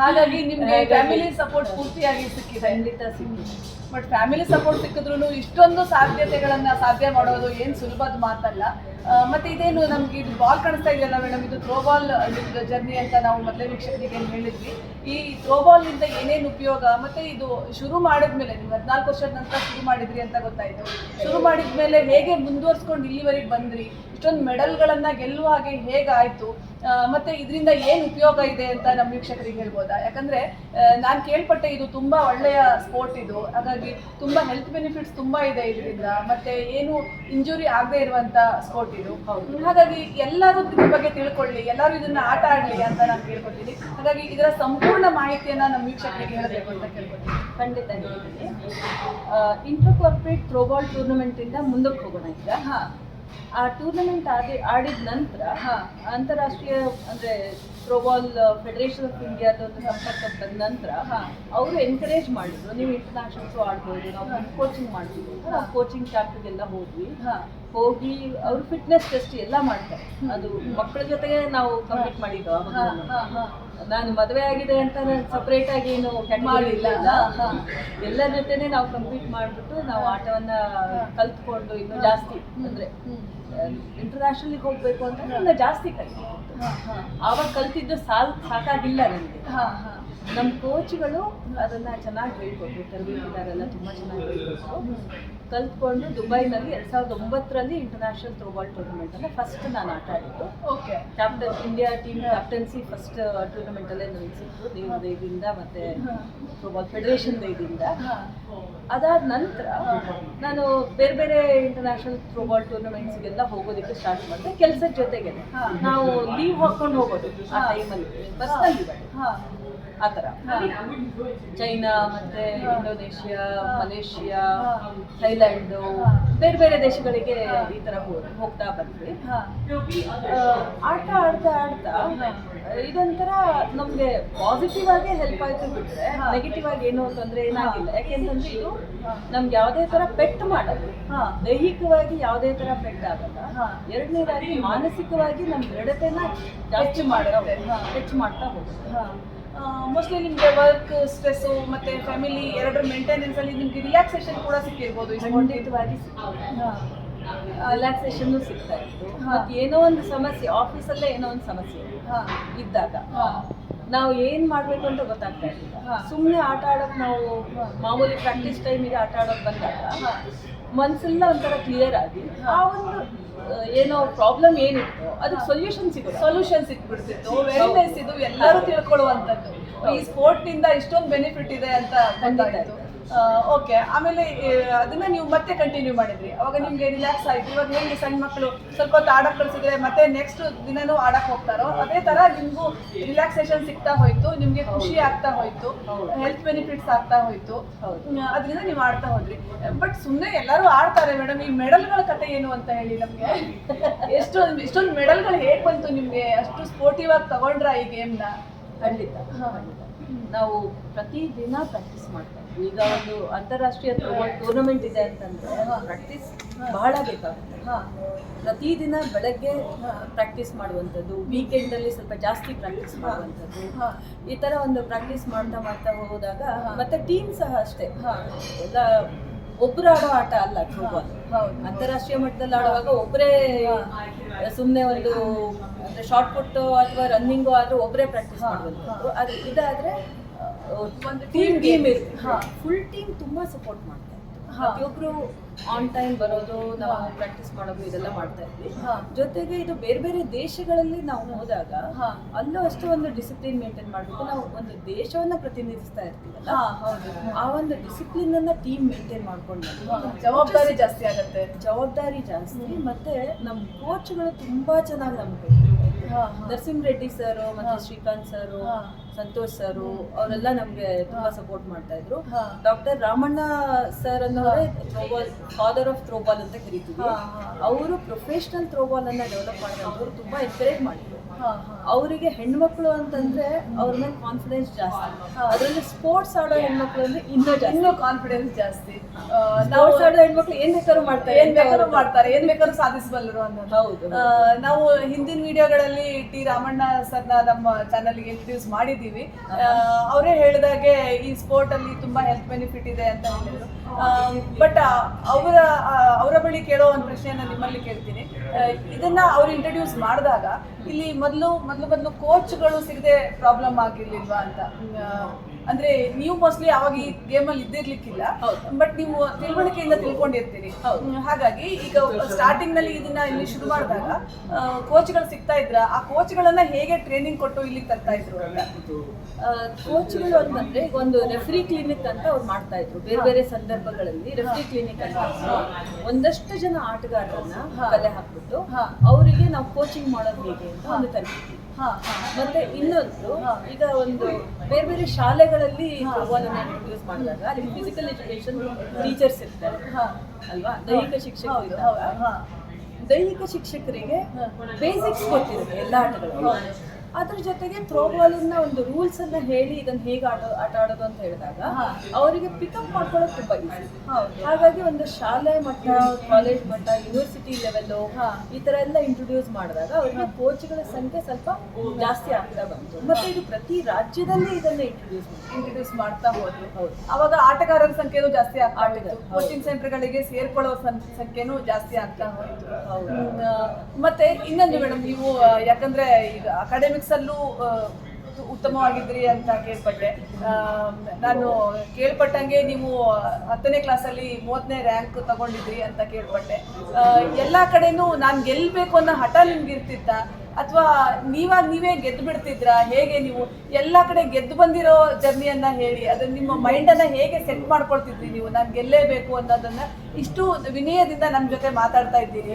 ಹಾಗಾಗಿ ನಿಮ್ಗೆ ಫ್ಯಾಮಿಲಿ ಸಪೋರ್ಟ್ ಪೂರ್ತಿಯಾಗಿ ಸಿಕ್ಕಿದೆ. ಖಂಡಿತ ಸಿಕ್ಕಿದೆ. ಬಟ್ ಫ್ಯಾಮಿಲಿ ಸಪೋರ್ಟ್ ಸಿಕ್ಕಿದ್ರು ಇಷ್ಟೊಂದು ಸಾಧ್ಯತೆಗಳನ್ನ ಸಾಧ್ಯ ಮಾಡೋದು ಏನು ಸುಲಭದ ಮಾತಲ್ಲ. ಮತ್ತೆ ಇದೇನು ನಮ್ಗೆ ಇದು ಬಾಲ್ ಕಾಣಿಸ್ತಾ ಇದೆಯಲ್ಲ ಮೇಡಮ್, ಇದು ಥ್ರೋಬಾಲ್ ಜರ್ನಿ ಅಂತ ನಾವು ಮೊದಲೇ ವೀಕ್ಷಕರಿಗೆ ಹೇಳಿದ್ವಿ. ಈ ಥ್ರೋಬಾಲ್ ಇಂದ ಏನೇನು ಉಪಯೋಗ, ಮತ್ತೆ ಇದು ಶುರು ಮಾಡಿದ್ಮೇಲೆ ನೀವು 14 ವರ್ಷದ ನಂತರ ಶುರು ಮಾಡಿದ್ರಿ ಅಂತ ಗೊತ್ತಾಯ್ತು. ಶುರು ಮಾಡಿದ್ಮೇಲೆ ಹೇಗೆ ಮುಂದುವರ್ಸ್ಕೊಂಡು ಇಲ್ಲಿವರೆಗೆ ಬಂದ್ರಿ, ಇಷ್ಟೊಂದು ಮೆಡಲ್ಗಳನ್ನ ಗೆಲ್ಲುವ ಹಾಗೆ ಹೇಗಾಯ್ತು, ಮತ್ತೆ ಇದರಿಂದ ಏನು ಉಪಯೋಗ ಇದೆ ಅಂತ ನಮ್ಮ ವೀಕ್ಷಕರಿಗೆ ಹೇಳ್ಬೋದಾ? ಯಾಕಂದ್ರೆ ನಾನು ಕೇಳ್ಪಟ್ಟೆ ಇದು ತುಂಬಾ ಒಳ್ಳೆಯ ಸ್ಪೋರ್ಟ್ ಇದು, ಹಾಗಾಗಿ ತುಂಬಾ ಹೆಲ್ತ್ ಬೆನಿಫಿಟ್ಸ್ ತುಂಬಾ ಇದೆ ಇದರಿಂದ, ಮತ್ತೆ ಏನು ಇಂಜುರಿ ಆಗದೆ ಇರುವಂತ ಸ್ಪೋರ್ಟ್ ಇದು. ಹಾಗಾಗಿ ಎಲ್ಲರೂ ಇದ್ರ ಬಗ್ಗೆ ತಿಳ್ಕೊಳ್ಳಿ, ಎಲ್ಲರೂ ಇದನ್ನ ಆಟ ಆಡ್ಲಿ ಅಂತ ನಾನು ಕೇಳ್ಕೊತೀನಿ. ಹಾಗಾಗಿ ಇದರ ಸಂಪೂರ್ಣ ಮಾಹಿತಿಯನ್ನ ನಮ್ಮ ವೀಕ್ಷಕರಿಗೆ ಹೇಳಬೇಕು ಅಂತ ಕೇಳ್ಕೊತೀನಿ. ಖಂಡಿತ ಹೇಳ್ತೀನಿ. ಇಂಟರ್ ಕಾರ್ಪೊರೇಟ್ ಥ್ರೋಬಾಲ್ ಟೂರ್ನಮೆಂಟ್ ಇಂದ ಮುಂದಕ್ಕೆ ಹೋಗೋಣ ಈಗ. ಆ ಟೂರ್ನಮೆಂಟ್ ಆಡಿದ ನಂತರ ಅಂತಾರಾಷ್ಟ್ರೀಯ ಅಂದ್ರೆ ಥ್ರೋಬಾಲ್ ಫೆಡರೇಷನ್ ಆಫ್ ಇಂಡಿಯಾದ ಒಂದು ಸಂಪರ್ಕಕ್ಕೆ ಬಂದ ನಂತರ ಅವರು ಎನ್ಕರೇಜ್ ಮಾಡಿದ್ರು, ನೀವು ಇಂಟರ್ನ್ಯಾಷನಲ್ಸು ಆಡ್ಬೋದು, ನಾವು ಕೋಚಿಂಗ್ ಮಾಡ್ತೀವಿ. ನಾವು ಕೋಚಿಂಗ್ ಕ್ಯಾಂಪ್ಗೆಲ್ಲ ಹೋಗಿ ಅವ್ರು ಫಿಟ್ನೆಸ್ ಟೆಸ್ಟ್ ಎಲ್ಲ ಮಾಡ್ತಾರೆ. ಅದು ಮಕ್ಕಳ ಜೊತೆಗೆ ನಾವು ಕಂಪ್ಲೀಟ್ ಮಾಡಿದ್ದು. ನಾನು ಮದುವೆ ಆಗಿದೆ ಅಂತ ನಾನು ಸಪ್ರೇಟ್ ಆಗಿ ಏನು ಮಾಡಿಲ್ಲ, ಎಲ್ಲರ ಜೊತೆನೆ ನಾವು ಕಂಪ್ಲೀಟ್ ಮಾಡಿಬಿಟ್ಟು ನಾವು ಆಟವನ್ನ ಕಲ್ತ್ಕೊಂಡು ಇನ್ನೂ ಜಾಸ್ತಿ ಅಂದ್ರೆ ಇಂಟರ್ನ್ಯಾಷನಲ್ಗೆ ಹೋಗ್ಬೇಕು ಅಂತ ನನ್ನ ಜಾಸ್ತಿ ಕಲಿತು. ಆವಾಗ ಕಲ್ತಿದ್ದು ಸಾಕಾಗಿಲ್ಲ ನನಗೆ. ನಮ್ಮ ಕೋಚ್ಗಳು ಅದನ್ನ ಚೆನ್ನಾಗಿ ಹೇಳ್ಕೊಟ್ರು, ತರಬೇತಿದಾರೆಲ್ಲ ತುಂಬ ಚೆನ್ನಾಗಿ ಹೇಳ್ಕೊಟ್ರು. ಕಲ್ತ್ಕೊಂಡು ದುಬೈನಲ್ಲಿ 2009ರಲ್ಲಿ ಇಂಟರ್ನ್ಯಾಷನಲ್ ಥ್ರೋಬಾಲ್ ಟೂರ್ನಮೆಂಟ್ ಅನ್ನ ಫಸ್ಟ್ ನಾನು ಆಟ ಆಡಿದ್ದು. Captain India team captaincy first tournament ಅಲ್ಲೇ ನನಗೆ ಸಿಕ್ತು, ದೇವ್ರ ದಯದಿಂದ ಮತ್ತೆ ಥ್ರೋಬಾಲ್ ಫೆಡರೇಷನ್ ದಯದಿಂದ. ಅದಾದ ನಂತರ ನಾನು ಬೇರೆ ಬೇರೆ ಇಂಟರ್ನ್ಯಾಷನಲ್ ಥ್ರೋಬಾಲ್ ಟೂರ್ನಮೆಂಟ್ಸ್ಗೆಲ್ಲ ಹೋಗೋದಕ್ಕೆ ಸ್ಟಾರ್ಟ್ ಮಾಡಿದೆ. ಕೆಲಸದ ಜೊತೆಗೆ ನಾವು ಲೀವ್ ಹಾಕೊಂಡು ಹೋಗೋದು ಆ ಟೈಮಲ್ಲಿ, ಬಸ್ನಲ್ಲಿ ಆ ಥರ. ಚೈನಾ ಮತ್ತೆ ಇಂಡೋನೇಷಿಯಾ, ಮಲೇಷಿಯಾ, ಥೈಲ್ಯಾಂಡು, ಬೇರೆ ಬೇರೆ ದೇಶಗಳಿಗೆ ಈ ಥರ ಹೋಗ್ತಾ ಬಂದ್ವಿ. ಆಡ್ತಾ ಇದೊಂಥರ ನಮಗೆ ಪಾಸಿಟಿವ್ ಆಗಿ ಹೆಲ್ಪ್ ಆಯ್ತು ಬಿಟ್ರೆ ನೆಗೆಟಿವ್ ಆಗಿ ಏನೋ ತೊಂದರೆ ಏನಾಗಿಲ್ಲ. ಯಾಕೆಂತಂದ್ರೆ ಇದು ನಮ್ಗೆ ಯಾವುದೇ ತರ ಪೆಟ್ಟು ಮಾಡಲ್ಲ, ದೈಹಿಕವಾಗಿ ಯಾವುದೇ ತರ ಪೆಟ್ಟು ಆಗಲ್ಲ. ಎರಡನೇದಾಗಿ ಮಾನಸಿಕವಾಗಿ ನಮ್ ದೃಢತೆನ ಜಾಸ್ತಿ ಹೆಚ್ಚು ಮಾಡ್ತಾ ಹೋಗುತ್ತೆ. ಮೋಸ್ಟ್ಲಿ ನಿಮ್ಗೆ ವರ್ಕ್ ಸ್ಟ್ರೆಸ್ಸು ಮತ್ತೆ ಫ್ಯಾಮಿಲಿ ಎರಡರ ಮೇಂಟೆನೆನ್ಸ್ ಅಲ್ಲಿ ನಿಮ್ಗೆ ರಿಲ್ಯಾಕ್ಸೇಷನ್ ಕೂಡ ಸಿಕ್ಕಿರ್ಬೋದು. ಖಂಡಿತವಾಗಿ ರಿಲ್ಯಾಕ್ಸೇಷನ್ ಸಿಗ್ತಾ ಇತ್ತು. ಮತ್ತೆ ಏನೋ ಒಂದು ಸಮಸ್ಯೆ ಆಫೀಸಲ್ಲೇ ಏನೋ ಒಂದು ಸಮಸ್ಯೆ ಇದ್ದಾಗ ನಾವು ಏನ್ ಮಾಡ್ಬೇಕು ಅಂತ ಗೊತ್ತಾಗ್ತಾ ಇರ್ಲಿಲ್ಲ. ಸುಮ್ಮನೆ ಆಟ ಆಡೋಕೆ ನಾವು ಮಾಮೂಲಿ ಪ್ರಾಕ್ಟೀಸ್ ಟೈಮಿಗೆ ಆಟ ಆಡೋಕೆ ಬಂದಾಗ ಮನ್ಸೆಲ್ಲ ಒಂಥರ ಕ್ಲಿಯರ್ ಆಗಿ ಆ ಒಂದು ಏನೋ ಪ್ರಾಬ್ಲಮ್ ಏನಿತ್ತು ಅದಕ್ಕೆ ಸೊಲ್ಯೂಷನ್ ಸಿಕ್ಬಿಡ್ತಿತ್ತು. ವೆಲ್ನೆಸ್ ಇದು ಎಲ್ಲರೂ ತಿಳ್ಕೊಳ್ಳುವಂಥದ್ದು. ಈ ಸ್ಪೋರ್ಟ್ ನಿಂದ ಇಷ್ಟೊಂದು ಬೆನಿಫಿಟ್ ಇದೆ ಅಂತ ಗೊತ್ತಾಯ್ತು. ಓಕೆ, ಆಮೇಲೆ ಅದನ್ನ ನೀವು ಮತ್ತೆ ಕಂಟಿನ್ಯೂ ಮಾಡಿದ್ರಿ. ಅವಾಗ ನಿಮ್ಗೆ ರಿಲ್ಯಾಕ್ಸ್ ಆಯ್ತು. ಇವಾಗ ಹೇಗೆ ಸಣ್ಣ ಮಕ್ಕಳು ಸ್ವಲ್ಪ ಹೊತ್ತು ಆಡಕ್ ಕಳಿಸಿದ್ರೆ ಮತ್ತೆ ನೆಕ್ಸ್ಟ್ ದಿನನೂ ಆಡಕ್ ಹೋಗ್ತಾರೋ ಅದೇ ತರ ನಿಮ್ಗೂ ರಿಲ್ಯಾಕ್ಸೇಷನ್ ಸಿಗ್ತಾ ಹೋಯ್ತು, ನಿಮ್ಗೆ ಖುಷಿ ಆಗ್ತಾ ಹೋಯ್ತು, ಹೆಲ್ತ್ ಬೆನಿಫಿಟ್ಸ್ ಆಗ್ತಾ ಹೋಯ್ತು, ಅದರಿಂದ ನೀವು ಆಡ್ತಾ ಹೋದ್ರಿ. ಬಟ್ ಸುಮ್ಮನೆ ಎಲ್ಲರೂ ಆಡ್ತಾರೆ ಮೇಡಮ್, ಈ ಮೆಡಲ್ಗಳ ಕತೆ ಏನು ಅಂತ ಹೇಳಿ ನಮ್ಗೆ. ಇಷ್ಟೊಂದು ಮೆಡಲ್ಗಳು ಹೇಗೆ ಬಂತು ನಿಮ್ಗೆ? ಅಷ್ಟು ಸ್ಪೋರ್ಟಿವ್ ಆಗಿ ತಗೊಂಡ್ರ ಈ ಗೇಮ್ನ? ಖಂಡಿತ ನಾವು ಪ್ರತಿದಿನ ಪ್ರಾಕ್ಟೀಸ್ ಮಾಡ್ತಾ ಇದ್ವಿ. ಈಗ ಒಂದು ಅಂತಾರಾಷ್ಟ್ರೀಯ ಟೂರ್ನಮೆಂಟ್ ಇದೆ ಅಂತಂದ್ರೆ ಪ್ರಾಕ್ಟೀಸ್ ಬಹಳ ಬೇಕಾಗುತ್ತೆ. ಪ್ರತಿದಿನ ಬೆಳಗ್ಗೆ ಪ್ರಾಕ್ಟೀಸ್ ಮಾಡುವಂಥದ್ದು, ವೀಕೆಂಡಲ್ಲಿ ಸ್ವಲ್ಪ ಜಾಸ್ತಿ ಪ್ರಾಕ್ಟೀಸ್ ಮಾಡುವಂಥದ್ದು, ಈ ಥರ ಒಂದು ಪ್ರಾಕ್ಟೀಸ್ ಮಾಡ್ತಾ ಹೋದಾಗ ಮತ್ತೆ ಟೀಮ್ ಸಹ ಅಷ್ಟೇ. ಎಲ್ಲ ಒಬ್ರು ಆಡೋ ಆಟ ಅಲ್ಲ ಥ್ರೋಬಾಲ್. ಅಂತಾರಾಷ್ಟ್ರೀಯ ಮಟ್ಟದಲ್ಲಿ ಆಡುವಾಗ ಒಬ್ಬರೇ ಸುಮ್ಮನೆ ಒಂದು ಅಂದ್ರೆ ಶಾರ್ಟ್ ಪುಟ್ ಅಥವಾ ರನ್ನಿಂಗು ಆದ್ರೆ ಒಬ್ಬರೇ ಪ್ರಾಕ್ಟೀಸ್ ಮಾಡುವಂಥದ್ದು. ಅದು ಇದಾದ್ರೆ ಒಂದು ಟೀಮ್ ಇರುತ್ತೆ. ಫುಲ್ ಟೀಮ್ ತುಂಬಾ ಸಪೋರ್ಟ್ ಮಾಡ್ತಾರೆ. ಪ್ರತಿಯೊಬ್ರು ಆನ್ ಟೈಮ್ ಬರೋದು, ನಾವು ಪ್ರಾಕ್ಟೀಸ್ ಮಾಡೋದು ಇದೆಲ್ಲ ಮಾಡ್ತಾ ಇದ್ವಿ. ಜೊತೆಗೆ ಇದು ಬೇರೆ ಬೇರೆ ದೇಶಗಳಲ್ಲಿ ನಾವು ಹೋದಾಗ ಅಲ್ಲೂ ಅಷ್ಟು ಒಂದು ಡಿಸಿಪ್ಲಿನ್ ಮೇಂಟೈನ್ ಮಾಡಬೇಕು. ನಾವು ಒಂದು ದೇಶವನ್ನ ಪ್ರತಿನಿಧಿಸ್ತಾ ಇರ್ತೀವಲ್ಲ, ಆ ಒಂದು ಡಿಸಿಪ್ಲಿನ್ ಅನ್ನ ಟೀಮ್ ಮೇಂಟೈನ್ ಮಾಡ್ಕೊಂಡು ಜವಾಬ್ದಾರಿ ಜಾಸ್ತಿ ಆಗುತ್ತೆ. ಜವಾಬ್ದಾರಿ ಜಾಸ್ತಿ. ಮತ್ತೆ ನಮ್ಮ ಕೋಚ್ಗಳು ತುಂಬಾ ಚೆನ್ನಾಗಿ ನಮ್ಗೆ ನರಸಿಂಹ ರೆಡ್ಡಿ ಸರ್ ಮತ್ತೆ ಶ್ರೀಕಾಂತ್ ಸರ್, ಸಂತೋಷ್ ಸರ್ ಅವರೆಲ್ಲ ನಮ್ಗೆ ತುಂಬಾ ಸಪೋರ್ಟ್ ಮಾಡ್ತಾ ಇದ್ರು. ಡಾಕ್ಟರ್ ರಾಮಣ್ಣ ಸರ್ ಅನ್ನೋರೇ ಥ್ರೋಬಾಲ್ ಫಾದರ್ ಆಫ್ ಥ್ರೋಬಾಲ್ ಅಂತ ಕರಿತೀವಿ. ಅವರು ಪ್ರೊಫೆಷನಲ್ ಥ್ರೋಬಾಲ್ ಅನ್ನ ಡೆವಲಪ್ ಮಾಡಿದವರು, ತುಂಬಾ ಎನ್ಕರೇಜ್ ಮಾಡಿದ್ರು. ಅವರಿಗೆ ಹೆಣ್ಮಕ್ಳು ಅಂತಂದ್ರೆ ಅವ್ರ ಮೇಲೆ ಕಾನ್ಫಿಡೆನ್ಸ್ ಜಾಸ್ತಿ, ಅದರಲ್ಲಿ ಸ್ಪೋರ್ಟ್ಸ್ ಆಡೋ ಹೆಣ್ಮಕ್ಳು ಅಂದ್ರೆ ಇನ್ನೂ ಕಾನ್ಫಿಡೆನ್ಸ್ ಜಾಸ್ತಿ. ಸ್ಪೋರ್ಟ್ಸ್ ಆಡೋ ಹೆಣ್ಮಕ್ಳು ಏನ್ ಬೇಕಾದ್ರೂ ಮಾಡ್ತಾರೆ, ಏನ್ ಬೇಕಾದ್ರೂ ಸಾಧಿಸಬಲ್ಲರು ಅನ್ನೋದು. ಹೌದು. ನಾವು ಹಿಂದಿನ ವಿಡಿಯೋಗಳಲ್ಲಿ ಟಿ ರಾಮಣ್ಣ ಸರ್ನ ನಮ್ಮ ಚಾನಲ್ಗೆ ಇಂಟ್ರೊಡ್ಯೂಸ್ ಮಾಡಿದ್ದೀವಿ. ಅವರೇ ಹೇಳಿದಾಗೆ ಈ ಸ್ಪೋರ್ಟ್ ಅಲ್ಲಿ ತುಂಬಾ ಹೆಲ್ತ್ ಬೆನಿಫಿಟ್ ಇದೆ ಅಂತ ಹೇಳಿದ್ರು. ಬಟ್ ಅವರ ಬಳಿ ಕೇಳೋ ಒಂದು ಪ್ರಶ್ನೆಯನ್ನ ನಿಮ್ಮಲ್ಲಿ ಕೇಳ್ತೀನಿ. ಇದನ್ನ ಅವ್ರು ಇಂಟ್ರೊಡ್ಯೂಸ್ ಮಾಡಿದಾಗ ಇಲ್ಲಿ ಮೊದಲು ಕೋಚ್ಗಳು ಸಿಗದೆ ಪ್ರಾಬ್ಲಮ್ ಆಗಿರ್ಲಿಲ್ವಾ ಅಂತ. ಅಂದ್ರೆ ನೀವು ಮೋಸ್ಟ್ಲಿ ಅವಾಗ ಈ ಗೇಮಲ್ಲಿ ಇದ್ದಿರ್ಲಿಕ್ಕಿಲ್ಲ, ಬಟ್ ನೀವು ತಿಳುವಳಿಕೆಯಿಂದ ತಿಳ್ಕೊಂಡಿರ್ತೀರಿ. ಹಾಗಾಗಿ ಈಗ ಸ್ಟಾರ್ಟಿಂಗ್ ನಲ್ಲಿ ಇದನ್ನ ಇಲ್ಲಿ ಶುರು ಮಾಡಿದಾಗ ಕೋಚ್ಗಳು ಸಿಗ್ತಾ ಇದ್ರ, ಆ ಕೋಚ್ಗಳನ್ನ ಹೇಗೆ ಟ್ರೈನಿಂಗ್ ಕೊಟ್ಟು ಇಲ್ಲಿ ತರ್ತಾ ಇದ್ರು ಅಂತ? ಕೋಚ್ಗಳು ಅಂತಂದ್ರೆ ಈಗ ಒಂದು ರೆಫ್ರಿ ಕ್ಲಿನಿಕ್ ಅಂತ ಅವ್ರು ಮಾಡ್ತಾ ಇದ್ರು. ಬೇರೆ ಬೇರೆ ಸಂದರ್ಭಗಳಲ್ಲಿ ರೆಫ್ರಿ ಕ್ಲಿನಿಕ್ ಅಂತ ಒಂದಷ್ಟು ಜನ ಆಟಗಾರರನ್ನ ಕಲೆ ಹಾಕ್ಬಿಟ್ಟು ಅವರಿಗೆ ನಾವು ಕೋಚಿಂಗ್ ಮಾಡೋದು ಹೇಗೆ ಅಂತ ಒಂದು ತರಬೇತಿ. ಮತ್ತೆ ಇನ್ನೊಂದು, ಈಗ ಒಂದು ಬೇರೆ ಬೇರೆ ಶಾಲೆಗಳಲ್ಲಿ ಇಂಟ್ರೊಡ್ಯೂಸ್ ಮಾಡಿದಾಗ ಅಲ್ಲಿ ಫಿಸಿಕಲ್ ಎಜುಕೇಶನ್ ಟೀಚರ್ಸ್ ಇರ್ತಾರೆ ಅಲ್ವಾ, ದೈಹಿಕ ಶಿಕ್ಷಕರು ಇದ್ದಾಗ ದೈಹಿಕ ಶಿಕ್ಷಕರಿಗೆ ಬೇಸಿಕ್ಸ್ ಗೊತ್ತಿರುತ್ತೆ ಎಲ್ಲ ಆಟಗಳು. ಅದ್ರ ಜೊತೆಗೆ ಥ್ರೋಬಾಲಿನ ಒಂದು ರೂಲ್ಸ್ ಅನ್ನ ಹೇಳಿ ಇದನ್ನ ಹೇಗೆ ಆಟ ಆಡೋದು ಅಂತ ಹೇಳಿದಾಗ ಅವರಿಗೆ ಪಿಕಪ್ ಮಾಡ್ಕೊಳ್ಳೋದು ತುಂಬಾ ಈಸಿ. ಹಾಗಾಗಿ ಒಂದು ಶಾಲೆ ಮಟ್ಟ, ಕಾಲೇಜ್ ಮಟ್ಟ, ಯೂನಿವರ್ಸಿಟಿ ಲೆವೆಲ್ ಈ ತರ ಎಲ್ಲ ಇಂಟ್ರೊಡ್ಯೂಸ್ ಮಾಡಿದಾಗ ಅವರಿಗೆ ಕೋಚ್ಗಳ ಸಂಖ್ಯೆ ಸ್ವಲ್ಪ ಜಾಸ್ತಿ ಆಗ್ತಾ ಬಂತು. ಮತ್ತೆ ಇದು ಪ್ರತಿ ರಾಜ್ಯದಲ್ಲಿ ಇದನ್ನ ಇಂಟ್ರೊಡ್ಯೂಸ್ ಮಾಡ್ತಾ ಹೋದ್ರು. ಅವಾಗ ಆಟಗಾರರ ಸಂಖ್ಯೆನೂ ಜಾಸ್ತಿ ಆಗ್ತಾ ಇತ್ತು, ಕೋಚಿಂಗ್ ಸೆಂಟರ್ಗಳಿಗೆ ಸೇರ್ಕೊಳ್ಳೋ ಸಂಖ್ಯೆನೂ ಜಾಸ್ತಿ ಆಗ್ತಾ ಹೋಯ್ತು. ಮತ್ತೆ ಇನ್ನೊಂದು ಮೇಡಮ್, ನೀವು ಯಾಕಂದ್ರೆ ಈಗ ಅಕಾಡೆಮಿಕ್ಸ್ ಅಲ್ಲೂ ಉತ್ತಮವಾಗಿದ್ರಿ ಅಂತ ಕೇಳ್ಪಟ್ಟೆ. ನಾನು ಕೇಳ್ಪಟ್ಟಂಗೆ ನೀವು 10ನೇ ಕ್ಲಾಸಲ್ಲಿ 30ನೇ ರ್ಯಾಂಕ್ ತಗೊಂಡಿದ್ರಿ ಅಂತ ಕೇಳ್ಪಟ್ಟೆ. ಎಲ್ಲ ಕಡೆನೂ ನಾನು ಗೆಲ್ಲಬೇಕು ಅನ್ನೋ ಹಠ ನಿಮ್ಗೆ ಇರ್ತಿತ್ತ, ಅಥವಾ ನೀವೇ ಗೆದ್ದು ಬಿಡ್ತಿದ್ರಾ? ಹೇಗೆ ನೀವು ಎಲ್ಲ ಕಡೆ ಗೆದ್ದು ಬಂದಿರೋ ಜರ್ನಿಯನ್ನ ಹೇಳಿ, ಅದನ್ನ ನಿಮ್ಮ ಮೈಂಡನ್ನು ಹೇಗೆ ಸೆಟ್ ಮಾಡ್ಕೊಳ್ತಿದ್ರಿ ನೀವು? ನಾನು ಗೆಲ್ಲೇಬೇಕು ಅನ್ನೋದನ್ನ ಇಷ್ಟು ವಿನಯದಿಂದ ನಮ್ಮ ಜೊತೆ ಮಾತಾಡ್ತಾ ಇದ್ದೀರಿ.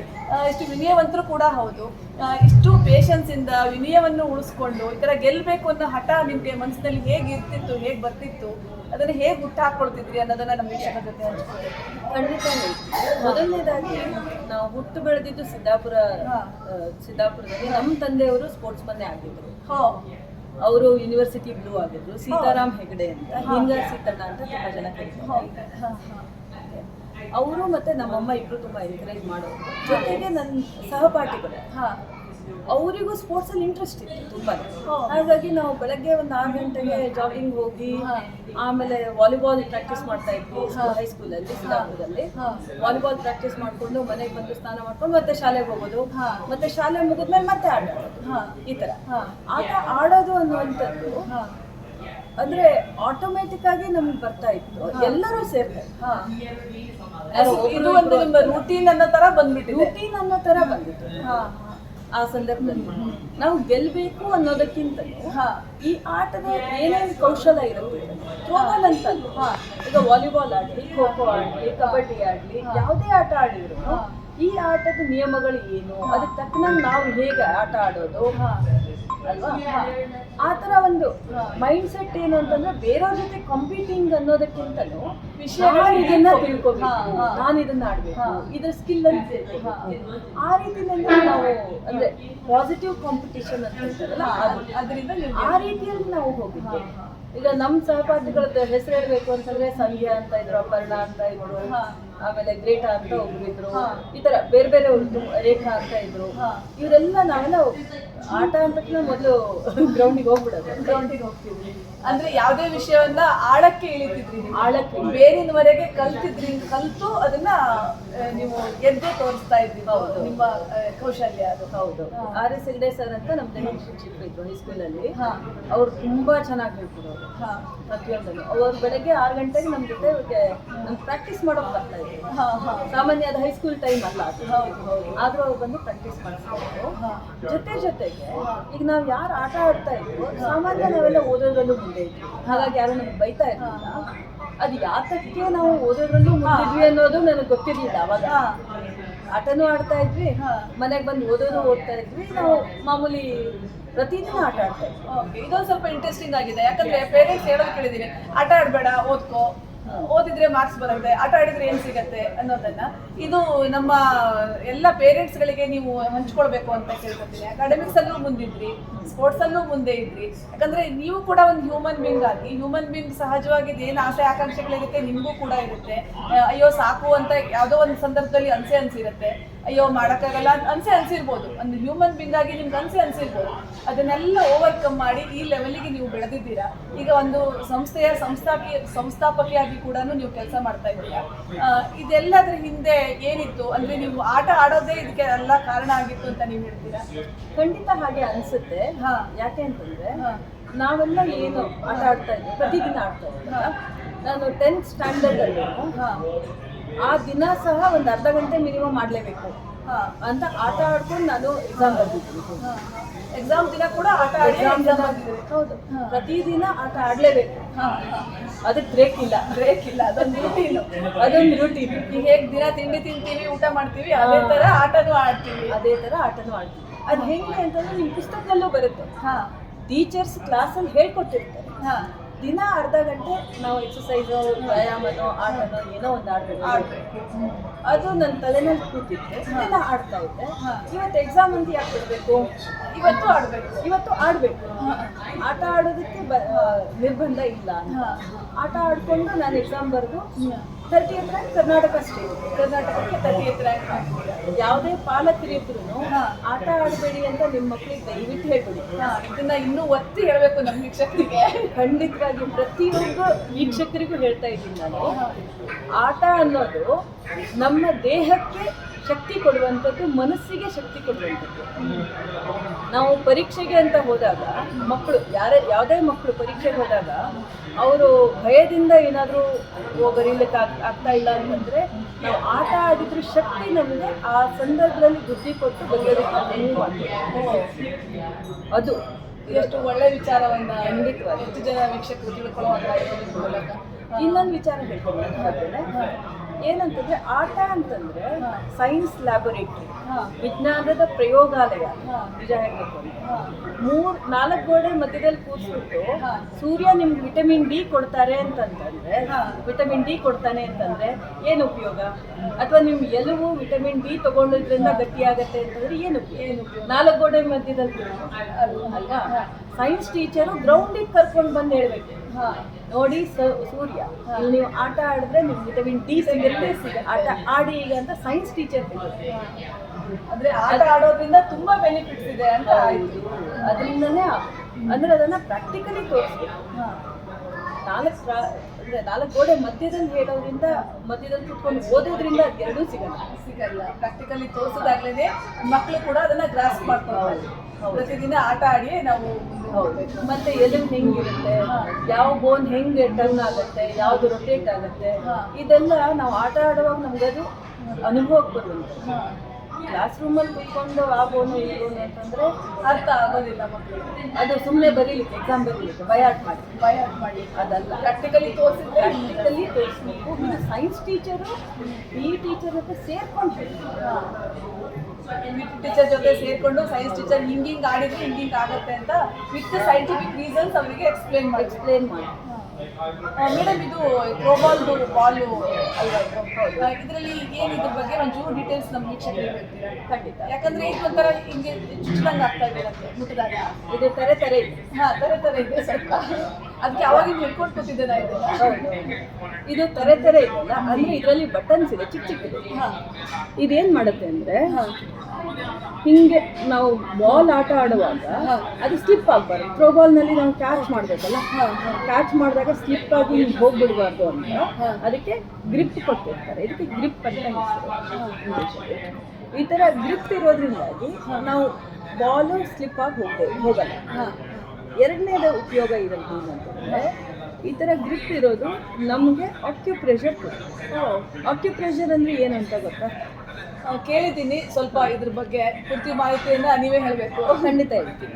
ಇಷ್ಟು ವಿನಯವಂತರು ಕೂಡ ಹೌದು. ಇಷ್ಟು ಪೇಷನ್ಸಿಂದ ವಿನಯವನ್ನು ಉಳಿಸ್ಕೊಂಡು ಈ ಥರ ಗೆಲ್ಲಬೇಕು ಅನ್ನೋ ಹಠ ನಿಮಗೆ ಮನಸ್ಸಿನಲ್ಲಿ ಹೇಗೆ ಇರ್ತಿತ್ತು, ಹೇಗೆ ಬರ್ತಿತ್ತು, ಅದನ್ನು ಹೇಗೆ ಹುಟ್ಟು ಹಾಕ್ಕೊಳ್ತಿದ್ರಿ ಅನ್ನೋದನ್ನ ನಮ್ಮ ವೀಕ್ಷಕರ ಜೊತೆ ಹಂಚ್ಕೊಳ್ತೀವಿ. ಖಂಡಿತ. ಮೊದಲನೇದಾಗಿ ನಾವು ಹುಟ್ಟು ಬೆಳೆದಿದ್ದು ಸಿದ್ದಾಪುರದಲ್ಲಿ. ನಮ್ಮ ತಂದೆಯವರು ಸ್ಪೋರ್ಟ್ಸ್ ಮನ್ನೇ ಆಗಿದ್ರು. ಅವರು ಯೂನಿವರ್ಸಿಟಿ ಬ್ಲೂ ಆಗಿದ್ರು. ಸೀತಾರಾಮ್ ಹೆಗಡೆ ಅಂತ, ಹಿಂಗಾರ್ ಸೀತಣ್ಣ ಅಂತ ತುಂಬಾ ಜನ ಕರೀತಾರೆ. ಅವರು ಮತ್ತೆ ನಮ್ಮಮ್ಮ ಇಬ್ರು ತುಂಬಾ ಎನ್ಕರೇಜ್ ಮಾಡೋರು. ಜೊತೆಗೆ ನನ್ನ ಸಹಪಾಠಿಗಳು ಅವರಿಗೂ ಸ್ಪೋರ್ಟ್ಸ್ ಅಲ್ಲಿ ಇಂಟ್ರೆಸ್ಟ್ ಇತ್ತು ತುಂಬಾ. ಹಾಗಾಗಿ ನಾವು ಬೆಳಗ್ಗೆ ಒಂದು 6 ಗಂಟೆಗೆ ಜಾಗಿಂಗ್ ಹೋಗಿ ಆಮೇಲೆ ವಾಲಿಬಾಲ್ ಪ್ರಾಕ್ಟೀಸ್ ಮಾಡ್ತಾ ಇದ್ವಿ ಹೈಸ್ಕೂಲಲ್ಲಿ, ಸಿದ್ದಾಪುರದಲ್ಲಿ. ವಾಲಿಬಾಲ್ ಪ್ರಾಕ್ಟೀಸ್ ಮಾಡ್ಕೊಂಡು ಮನೆಗೆ ಬಂದು ಸ್ನಾನ ಮಾಡ್ಕೊಂಡು ಮತ್ತೆ ಶಾಲೆಗೆ ಹೋಗೋದು, ಮತ್ತೆ ಶಾಲೆ ಮುಗಿದ್ಮೇಲೆ ಮತ್ತೆ ಆಟ ಆಡೋದು. ಈ ತರ ಆಟ ಆಡೋದು ಅನ್ನುವಂಥದ್ದು ಅಂದ್ರೆ ಆಟೋಮೆಟಿಕ್ ಆಗಿ ನಮ್ಗೆ ಬರ್ತಾ ಇತ್ತು. ಎಲ್ಲರೂ ಸೇರ್ತಾರೆ. ಇದು ಒಂದು ನಿಮ್ಮ ರೂಟೀನ್ ಅನ್ನೋ ತರ ಬಂದಿತ್ತು. ಆ ಸಂದರ್ಭದಲ್ಲಿ ನಾವು ಗೆಲ್ಬೇಕು ಅನ್ನೋದಕ್ಕಿಂತ ಈ ಆಟದ ಏನೇನು ಕೌಶಲ ಇರುತ್ತೆ, ಥ್ರೋಬಾಲ್ ಅಂತ ಈಗ ವಾಲಿಬಾಲ್ ಆಡ್ಲಿ, ಖೋ ಖೋ ಆಡ್ಲಿ, ಕಬಡ್ಡಿ ಆಡ್ಲಿ, ಯಾವುದೇ ಆಟ ಆಡಿದ್ರು ಈ ಆಟದ ನಿಯಮಗಳು ಏನು, ಅದಕ್ಕೆ ತಕ್ಕನಂಗೆ ನಾವು ಹೇಗೆ ಆಟ ಆಡೋದು ಅಲ್ವಾ, ಆ ಥರ ಒಂದು ಮೈಂಡ್ ಸೆಟ್ ಏನು ಅಂತಂದ್ರೆ ಬೇರೆಯವ್ರ ಜೊತೆ ಕಾಂಪಿಟಿಂಗ್ ಅನ್ನೋದಕ್ಕಿಂತಲೂ ಇದನ್ನ ತಿಳ್ಕೊಬೇಕು, ನಾನು ಇದನ್ನ ಆಡ್ಬೇಕು, ಇದ್ರ ಸ್ಕಿಲ್ ಅಂತ ತಿಳ್ಕೊಬೇಕು. ಆ ರೀತಿಯಲ್ಲಿ ನಾವು ಅಂದ್ರೆ ಪಾಸಿಟಿವ್ ಕಾಂಪಿಟಿಷನ್ ಅಂತ ಹೇಳ್ತಾರಲ್ಲ, ಅದರಿಂದ ಆ ರೀತಿಯಲ್ಲಿ ನಾವು ಹೋಗಿದ್ವಿ. ಈಗ ನಮ್ಮ ಸಹಪಾಠಿಗಳದ್ದು ಹೆಸರು ಹೇಳ್ಬೇಕು ಅಂತಂದ್ರೆ ಸಂಧ್ಯಾ ಅಂತ ಇದ್ರು, ಅಪರ್ಣ ಅಂತ ಇದ್ರು, ಆಮೇಲೆ ಗ್ರೇಟಾ ಅಂತ ಒಬ್ರಿದ್ರು, ಈ ತರ ಬೇರೆ ಬೇರೆ ರೇಖಾ ಅಂತ ಇದ್ರು. ಇವರೆಲ್ಲ ನಾವೆಲ್ಲ ಆಟ ಅಂತ ಮೊದಲು ಗ್ರೌಂಡಿಗೆ ಹೋಗ್ತಿದ್ವಿ. ಅಂದ್ರೆ ಯಾವ್ದೇ ವಿಷಯವನ್ನ ಆಳಕ್ಕೆ ಇಳಿತಿದ್ರಿ, ಆಳಕ್ಕೆ ಬೇರಿನವರೆಗೆ ಕಲ್ತು ಅದನ್ನ ನೀವು ಗೆದ್ದು ತೋರಿಸ್ತಾ ಇದ್ರಿ. ನಿಮ್ಮ ಕೌಶಲ್ಯ ಅದು. ಹೌದು. RS ಹೆಗ್ಡೆ ಸರ್ ಅಂತ ನಮ್ಮ ದೈಹಿಕ ಶಿಕ್ಷಕರು ಇದ್ರು ಹೈಸ್ಕೂಲಲ್ಲಿ. ಅವ್ರು ತುಂಬಾ ಚೆನ್ನಾಗಿ ಹೇಳ್ಕೊಡೋರು ಪ್ರತಿಯೊಂದನ್ನು. ಅವ್ರು ಬೆಳಗ್ಗೆ 6 ಗಂಟೆಗೆ ನಮ್ ಜೊತೆ ನಮ್ ಪ್ರಾಕ್ಟೀಸ್ ಮಾಡೋಕೆ ಬರ್ತಾ ಇದ್ರು. ಸಾಮಾನ್ಯ ಅದು ಹೈಸ್ಕೂಲ್ ಟೈಮ್ ಅಲ್ಲ ಅದು, ಆದ್ರೂ ಅವ್ರು ಬಂದು ಪ್ರಾಕ್ಟೀಸ್ ಮಾಡಿಸ್ತಾ ಜೊತೆಗೆ ಈಗ ನಾವ್ ಯಾರು ಆಟ ಆಡ್ತಾ ಇದ್ರು, ಸಾಮಾನ್ಯ ನಾವೆಲ್ಲ ಓದೋದ್ರಲ್ಲೂ ಮುಂದೆ ಇದ್ವಿ. ಹಾಗಾಗಿ ಯಾರು ನಮ್ಗೆ ಬೈತಾ ಇರ್ಲಿಲ್ಲ. ಅದು ಯಾತಕ್ಕೆ ನಾವು ಓದೋದ್ರಲ್ಲೂ ಮುಂದಿದ್ವಿ ಅನ್ನೋದು ನನಗೆ ಗೊತ್ತಿರ್ಲಿಲ್ಲ ಅವಾಗ. ಆಟನೂ ಆಡ್ತಾ ಇದ್ವಿ, ಹಾ. ಮನೆಗೆ ಬಂದು ಓದ್ತಾ ಇದ್ವಿ. ನಾವು ಮಾಮೂಲಿ ಪ್ರತಿದಿನ ಆಟ ಆಡ್ತಾ ಇದ್ವಿ. ಓಕೆ, ಇದೊಂದು ಸ್ವಲ್ಪ ಇಂಟ್ರೆಸ್ಟಿಂಗ್ ಆಗಿದೆ. ಯಾಕಂದ್ರೆ ಪೇರೆಂಟ್ಸ್ ಹೇಳೋದು ಕೇಳಿದೀನಿ, ಆಟ ಆಡಬೇಡ, ಓದ್ಕೋ, ಓದಿದ್ರೆ ಮಾರ್ಕ್ಸ್ ಬರುತ್ತೆ, ಆಟ ಆಡಿದ್ರೆ ಏನ್ ಸಿಗತ್ತೆ ಅನ್ನೋದನ್ನ ಇದು ನಮ್ಮ ಎಲ್ಲ ಪೇರೆಂಟ್ಸ್ಗಳಿಗೆ ನೀವು ಹಂಚ್ಕೊಳ್ಬೇಕು ಅಂತ ಕೇಳ್ಕೊತೀನಿ. ಅಕಾಡೆಮಿಕ್ಸ್ ಅಲ್ಲೂ ಮುಂದಿದ್ರಿ, ಸ್ಪೋರ್ಟ್ಸ್ ಅಲ್ಲೂ ಮುಂದೆ ಇದ್ರಿ. ಯಾಕಂದ್ರೆ ನೀವು ಕೂಡ ಒಂದು ಹ್ಯೂಮನ್ ಬೀಯಿಂಗ್ ಆಗಿ, ಹ್ಯೂಮನ್ ಬೀಯಿಂಗ್ ಸಹಜವಾಗಿ ಏನು ಆಸೆ ಆಕಾಂಕ್ಷೆಗಳಿರುತ್ತೆ ನಿಮಗೂ ಕೂಡ ಇರುತ್ತೆ. ಅಯ್ಯೋ ಸಾಕು ಅಂತ ಯಾವುದೋ ಒಂದು ಸಂದರ್ಭದಲ್ಲಿ ಅನ್ಸಿರುತ್ತೆ, ಅಯ್ಯೋ ಮಾಡೋಕ್ಕಾಗಲ್ಲ ಅನ್ಸಿರ್ಬೋದು. ಒಂದು ಹ್ಯೂಮನ್ ಬೀಯಿಂಗ್ ಆಗಿ ನಿಮ್ಗೆ ಅನ್ಸಿರ್ಬೋದು. ಅದನ್ನೆಲ್ಲ ಓವರ್ಕಮ್ ಮಾಡಿ ಈ ಲೆವೆಲಿಗೆ ನೀವು ಬೆಳೆದಿದ್ದೀರಾ. ಈಗ ಒಂದು ಸಂಸ್ಥೆಯ ಸಂಸ್ಥಾಪಕಿಯಾಗಿ ಕೂಡ ನೀವು ಕೆಲಸ ಮಾಡ್ತಾ ಇದ್ದೀರಾ. ಇದೆಲ್ಲದ್ರ ಹಿಂದೆ ಏನಿತ್ತು ಅಂದ್ರೆ ನೀವು ಆಟ ಆಡೋದೇ ಇದಕ್ಕೆ ಎಲ್ಲ ಕಾರಣ ಆಗಿತ್ತು ಅಂತ ನೀವು ಹೇಳ್ತೀರಾ? ಖಂಡಿತ ಹಾಗೆ ಅನ್ಸುತ್ತೆ. ಹಾ. ಯಾಕೆ ಅಂತಂದ್ರೆ ನಾವೆಲ್ಲ ಏನು ಆಟ ಆಡ್ತಾ ಇದ್ವಿ, ಪ್ರತಿದಿನ ಆಡ್ತಾ ಇದ್ವಿ. ನಾನು 10th ಸ್ಟ್ಯಾಂಡರ್ಡ್ ಅಲ್ಲಿ ಆ ದಿನ ಸಹ ಒಂದು ಅರ್ಧ ಗಂಟೆ ಮಿನಿಮಮ್ ಮಾಡ್ಲೇಬೇಕು ಅಂತ ಆಟ ಆಡ್ಕೊಂಡು ನಾನು ಎಕ್ಸಾಮ್ ಬರ್ದಿದ್ದೀನಿ. ಎಕ್ಸಾಮ್ ದಿನ ಕೂಡ ಆಟ ಆಡಿ ಹೌದು, ಪ್ರತಿದಿನ ಆಟ ಆಡ್ಲೇಬೇಕು. ಅದಕ್ಕೆ ಬ್ರೇಕ್ ಇಲ್ಲ. ಅದೊಂದು ರೂಟೀನ್. ಈಗ ಹೇಗೆ ದಿನ ತಿಂಡಿ ತಿಂತೀವಿ, ಊಟ ಮಾಡ್ತೀವಿ, ಅದೇ ತರ ಆಟನೂ ಆಡ್ತೀವಿ. ಅದು ಹೆಂಗೆ ಅಂತಂದ್ರೆ ನಿಮ್ ಪುಸ್ತಕದಲ್ಲೂ ಬರುತ್ತೆ. ಟೀಚರ್ಸ್ ಕ್ಲಾಸಲ್ಲಿ ಹೇಳ್ಕೊಟ್ಟಿರ್ತಾರೆ. ದಿನ ಅರ್ಧ ಗಂಟೆ ನಾವು ಎಕ್ಸಸೈಸು, ವ್ಯಾಯಾಮನೋ, ಆಟನೋ ಏನೋ ಒಂದು ಆಡ್ಬೇಕು. ಅದು ನನ್ನ ತಲೆನಲ್ಲಿ ಕೂತಿದ್ದೆ, ದಿನ ಆಡ್ತಾ ಇದ್ದೆ. ಇವತ್ತು ಎಕ್ಸಾಮ್ ಅಂತ ಯಾಕೆ ಬಿಡಬೇಕು? ಇವತ್ತು ಆಡ್ಬೇಕು. ಆಟ ಆಡೋದಕ್ಕೆ ನಿರ್ಬಂಧ ಇಲ್ಲ. ಆಟ ಆಡ್ಕೊಂಡು ನಾನು ಎಕ್ಸಾಮ್ ಬರೆದು 30th ರ್ಯಾಂಕ್ ಕರ್ನಾಟಕ ಸ್ಟೇಟ್. ಕರ್ನಾಟಕಕ್ಕೆ 30th ರ್ಯಾಂಕ್. ಯಾವುದೇ ಪಾಲಕರಿದ್ರು ಆಟ ಆಡಬೇಡಿ ಅಂತ ನಿಮ್ಮ ಮಕ್ಕಳಿಗೆ ದಯವಿಟ್ಟು ಹೇಳ್ಬಿಡಿ. ಇದನ್ನ ಇನ್ನೂ ಒತ್ತಿ ಹೇಳ್ಬೇಕು ನಮ್ಮ ವೀಕ್ಷಕರಿಗೆ. ಖಂಡಿತವಾಗಿ ಪ್ರತಿಯೊಬ್ಬ ವೀಕ್ಷಕರಿಗೂ ಹೇಳ್ತಾ ಇದ್ದೀನಿ ನಾನು. ಆಟ ಅನ್ನೋದು ನಮ್ಮ ದೇಹಕ್ಕೆ ಶಕ್ತಿ ಕೊಡುವಂಥದ್ದು, ಮನಸ್ಸಿಗೆ ಶಕ್ತಿ ಕೊಡುವಂಥದ್ದು. ನಾವು ಪರೀಕ್ಷೆಗೆ ಅಂತ ಹೋದಾಗ ಮಕ್ಕಳು ಯಾವುದೇ ಮಕ್ಕಳು ಪರೀಕ್ಷೆಗೆ ಹೋದಾಗ ಅವರು ಭಯದಿಂದ ಏನಾದರೂ ಬರೀಲಿಕ್ಕೆ ಆಗ್ತಾ ಇಲ್ಲ ಅಂತಂದರೆ ನಾವು ಆಟ ಆಡಿದ್ರೆ ಶಕ್ತಿ ನಮಗೆ ಆ ಸಂದರ್ಭದಲ್ಲಿ ಬುದ್ಧಿ ಕೊಟ್ಟು ಬರೆಯೋದಕ್ಕೆ ಅನುವು ಮಾಡ್ತೀವಿ. ಅದು ಎಷ್ಟು ಒಳ್ಳೆ ವಿಚಾರವನ್ನ ಖಂಡಿತವಾಗಿ ಹೆಚ್ಚು ಜನ ವೀಕ್ಷಕರು ತಿಳ್ಕೊಳ್ಳುವಂತ ಮೂಲಕ ಇನ್ನೊಂದು ವಿಚಾರ ಹೇಳ್ತೀನಿ. ಏನಂತಂದ್ರೆ ಆಟ ಅಂತಂದ್ರೆ ಸೈನ್ಸ್ ಲ್ಯಾಬೊರೇಟರಿ, ವಿಜ್ಞಾನದ ಪ್ರಯೋಗಾಲಯ. ನಿಜ ಹೇಳಬೇಕು ಅಂದ್ರೆ 4 ಗೋಡೆ ಮಧ್ಯದಲ್ಲಿ ಕೂತ್ಬಿಟ್ಟು ಸೂರ್ಯ ನಿಮ್ಗೆ ವಿಟಮಿನ್ ಡಿ ಕೊಡ್ತಾರೆ ಅಂತಂದ್ರೆ, ವಿಟಮಿನ್ ಡಿ ಕೊಡ್ತಾನೆ ಅಂತಂದ್ರೆ ಏನು ಉಪಯೋಗ? ಅಥವಾ ನಿಮ್ ಎಲುಬು ವಿಟಮಿನ್ ಡಿ ತಗೊಂಡಿದ್ರಿಂದ ಗಟ್ಟಿಯಾಗತ್ತೆ ಅಂತಂದ್ರೆ ಏನು ಉಪಯೋಗ? 4 ಗೋಡೆ ಮಧ್ಯದಲ್ಲಿ ಅಲ್ವಾ? ಸೈನ್ಸ್ ಟೀಚರು ಗ್ರೌಂಡಿಗೆ ಕರ್ಕೊಂಡು ಬಂದು ಹೇಳ್ಬೇಕು, ನೋಡಿ ಸೂರ್ಯ ಇಲ್ಲಿ ನೀವು ಆಟ ಆಡಿದ್ರೆ ನಿಮ್ಗೆ ವಿಟಮಿನ್ ಡಿ ಸಿಗುತ್ತೆ, ಆಟ ಆಡಿ ಈಗ ಅಂತ ಸೈನ್ಸ್ ಟೀಚರ್ ಅಂದ್ರೆ ಆಟ ಆಡೋದ್ರಿಂದ ತುಂಬಾ ಬೆನಿಫಿಟ್ಸ್ ಇದೆ ಅಂತ ಆಯ್ತು. ಅದರಿಂದನೇ ಅಂದ್ರೆ ಅದನ್ನ ಪ್ರಾಕ್ಟಿಕಲಿ ತೋರಿಸ್ಬೇಕು. 4 ಗೋಡೆ ಮಧ್ಯದಲ್ಲಿ ಹೇಳೋದ್ರಿಂದ, ಮಧ್ಯದಲ್ಲಿ ಕುತ್ಕೊಂಡು ಓದೋದ್ರಿಂದ ಎರಡೂ ಸಿಗಲ್ಲ. ಪ್ರಾಕ್ಟಿಕಲಿ ತೋರಿಸೋದಾಗ್ಲೇನೆ ಮಕ್ಕಳು ಕೂಡ ಅದನ್ನ ಗ್ರಾಸ್ಪ್ ಮಾಡ್ತಾರೆ. ಪ್ರತಿದಿನ ಆಟ ಆಡಿ ನಾವು ಮತ್ತೆ ಎಲುಬು ಹೆಂಗಿರುತ್ತೆ, ಯಾವ ಬೋನ್ ಹೆಂಗೆ ಟರ್ನ್ ಆಗುತ್ತೆ, ಯಾವ್ದು ರೊಟೇಟ್ ಆಗುತ್ತೆ, ಇದೆಲ್ಲ ನಾವು ಆಟ ಆಡುವಾಗ ನಮ್ಗದು ಅನುಭವಕ್ಕೆ ಬರುವಂಥದ್ದು. ಕ್ಲಾಸ್ ರೂಮಲ್ಲಿ ಕುತ್ಕೊಂಡು ಆ ಬೋನು ಈ ಬೋನು ಅಂತಂದ್ರೆ ಅರ್ಥ ಆಗೋದಿಲ್ಲ ಮಕ್ಕಳು. ಅದು ಸುಮ್ಮನೆ ಬರೀಲಿಕ್ಕೆ, ಎಕ್ಸಾಮ್ ಬರೀಲಿಕ್ಕೆ ಬೈ ಹಾರ್ಟ್ ಮಾಡಿ ಅದಲ್ಲ. ಪ್ರಾಕ್ಟಿಕಲಿ ತೋರಿಸ್ಬೇಕು. ಇದು ಸೈನ್ಸ್ ಟೀಚರು ಈ ಟೀಚರ್ ಜೊತೆ ಸೇರ್ಕೊಂಡು ಟೀಚರ್ ಜೊತೆ ಸೇರ್ಕೊಂಡು ಸೈನ್ಸ್ ಟೀಚರ್ ಹಿಂಗಿಂಗ್ ಆಡಿದ್ರೆ ಹಿಂಗಿಂಗ್ ಆಗುತ್ತೆ ಅಂತ ವಿತ್ ಸೈಂಟಿಫಿಕ್ ರೀಸನ್ಸ್ ಅವರಿಗೆ ಎಕ್ಸ್ಪ್ಲೇನ್ ಮಾಡಿ. ಮೇಡಮ್, ಇದು ಥ್ರೋಬಾಲ್ದು ಬಾಲು ಅಲ್ವಾ? ಇದರಲ್ಲಿ ಏನು ಇದ್ರ ಬಗ್ಗೆ ಒಂಚೂರು ಡೀಟೇಲ್ಸ್ ನಮ್ಮ ವೀಕ್ಷಕರಿಗೆ ಹೇಳ್ತೀರಾ? ಖಂಡಿತ. ಯಾಕಂದ್ರೆ ಇದು ಒಂಥರ ಹಿಂಗೆ ಚುಚ್ಚದಂಗೆ ಆಗ್ತಾ ಇದ್ದೀರಂತೆ ಮುಟ್ಟಿದಾಗ. ಇದು ತರ ಇದೆ. ತರ ಇದೆ ಸ್ವಲ್ಪ. ಅದಕ್ಕೆ ಅವಾಗಿಂದ ಹಿಡ್ಕೊಂಡು ಕೂತಿದ್ದೆ ನಾ ಇದನ್ನ. ಇದು ತರ ಇದೆಯಲ್ಲ, ಅಂದ್ರೆ ಇದರಲ್ಲಿ ಬಟನ್ಸ್ ಇದೆ, ಚಿಕ್ಕದಿದೆ. ಇದೇನ್ ಮಾಡುತ್ತೆ ಅಂದ್ರೆ ಹಿಂಗೆ ನಾವು ಬಾಲ್ ಆಟ ಆಡುವಾಗ ಅದು ಸ್ಲಿಪ್ ಆಗಬಾರ್ದು. ಥ್ರೋಬಾಲ್ ನಲ್ಲಿ ನಾವು ಕ್ಯಾಚ್ ಮಾಡ್ಬೇಕಲ್ಲ, ಕ್ಯಾಚ್ ಮಾಡಿದಾಗ ಸ್ಲಿಪ್ ಆಗಿ ಹೋಗ್ಬಿಡ್ಬಾರ್ದು ಅಂತ ಅದಕ್ಕೆ ಗ್ರಿಪ್ ಕೊಟ್ಟಿರ್ತಾರೆ. ಇದಕ್ಕೆ ಗ್ರಿಪ್ ಅಂತ ಹೆಸರು. ಈ ತರ ಗ್ರಿಪ್ ಇರೋದ್ರಿಂದಾಗಿ ನಾವು ಬಾಲ್ ಸ್ಲಿಪ್ ಆಗಿ ಹೋಗಲ್ಲ. ಎರಡನೇದ ಉಪಯೋಗ ಇದರಲ್ಲಿ ಏನಂತಂದ್ರೆ, ಈ ಥರ ಗ್ರಿಪ್ ಇರೋದು ನಮಗೆ ಆಕ್ಯುಪ್ರೆಷರ್ ಕೊಡುತ್ತೆ. ಆಕ್ಯುಪ್ರೆಷರ್ ಅಂದರೆ ಏನಂತ ಗೊತ್ತಾ? ಕೇಳಿದ್ದೀನಿ ಸ್ವಲ್ಪ ಇದ್ರ ಬಗ್ಗೆ ಪೂರ್ತಿ ಮಾಹಿತಿಯನ್ನು ನೀವೇ ಹೇಳಬೇಕು. ಖಂಡಿತ ಹೇಳ್ತೀನಿ.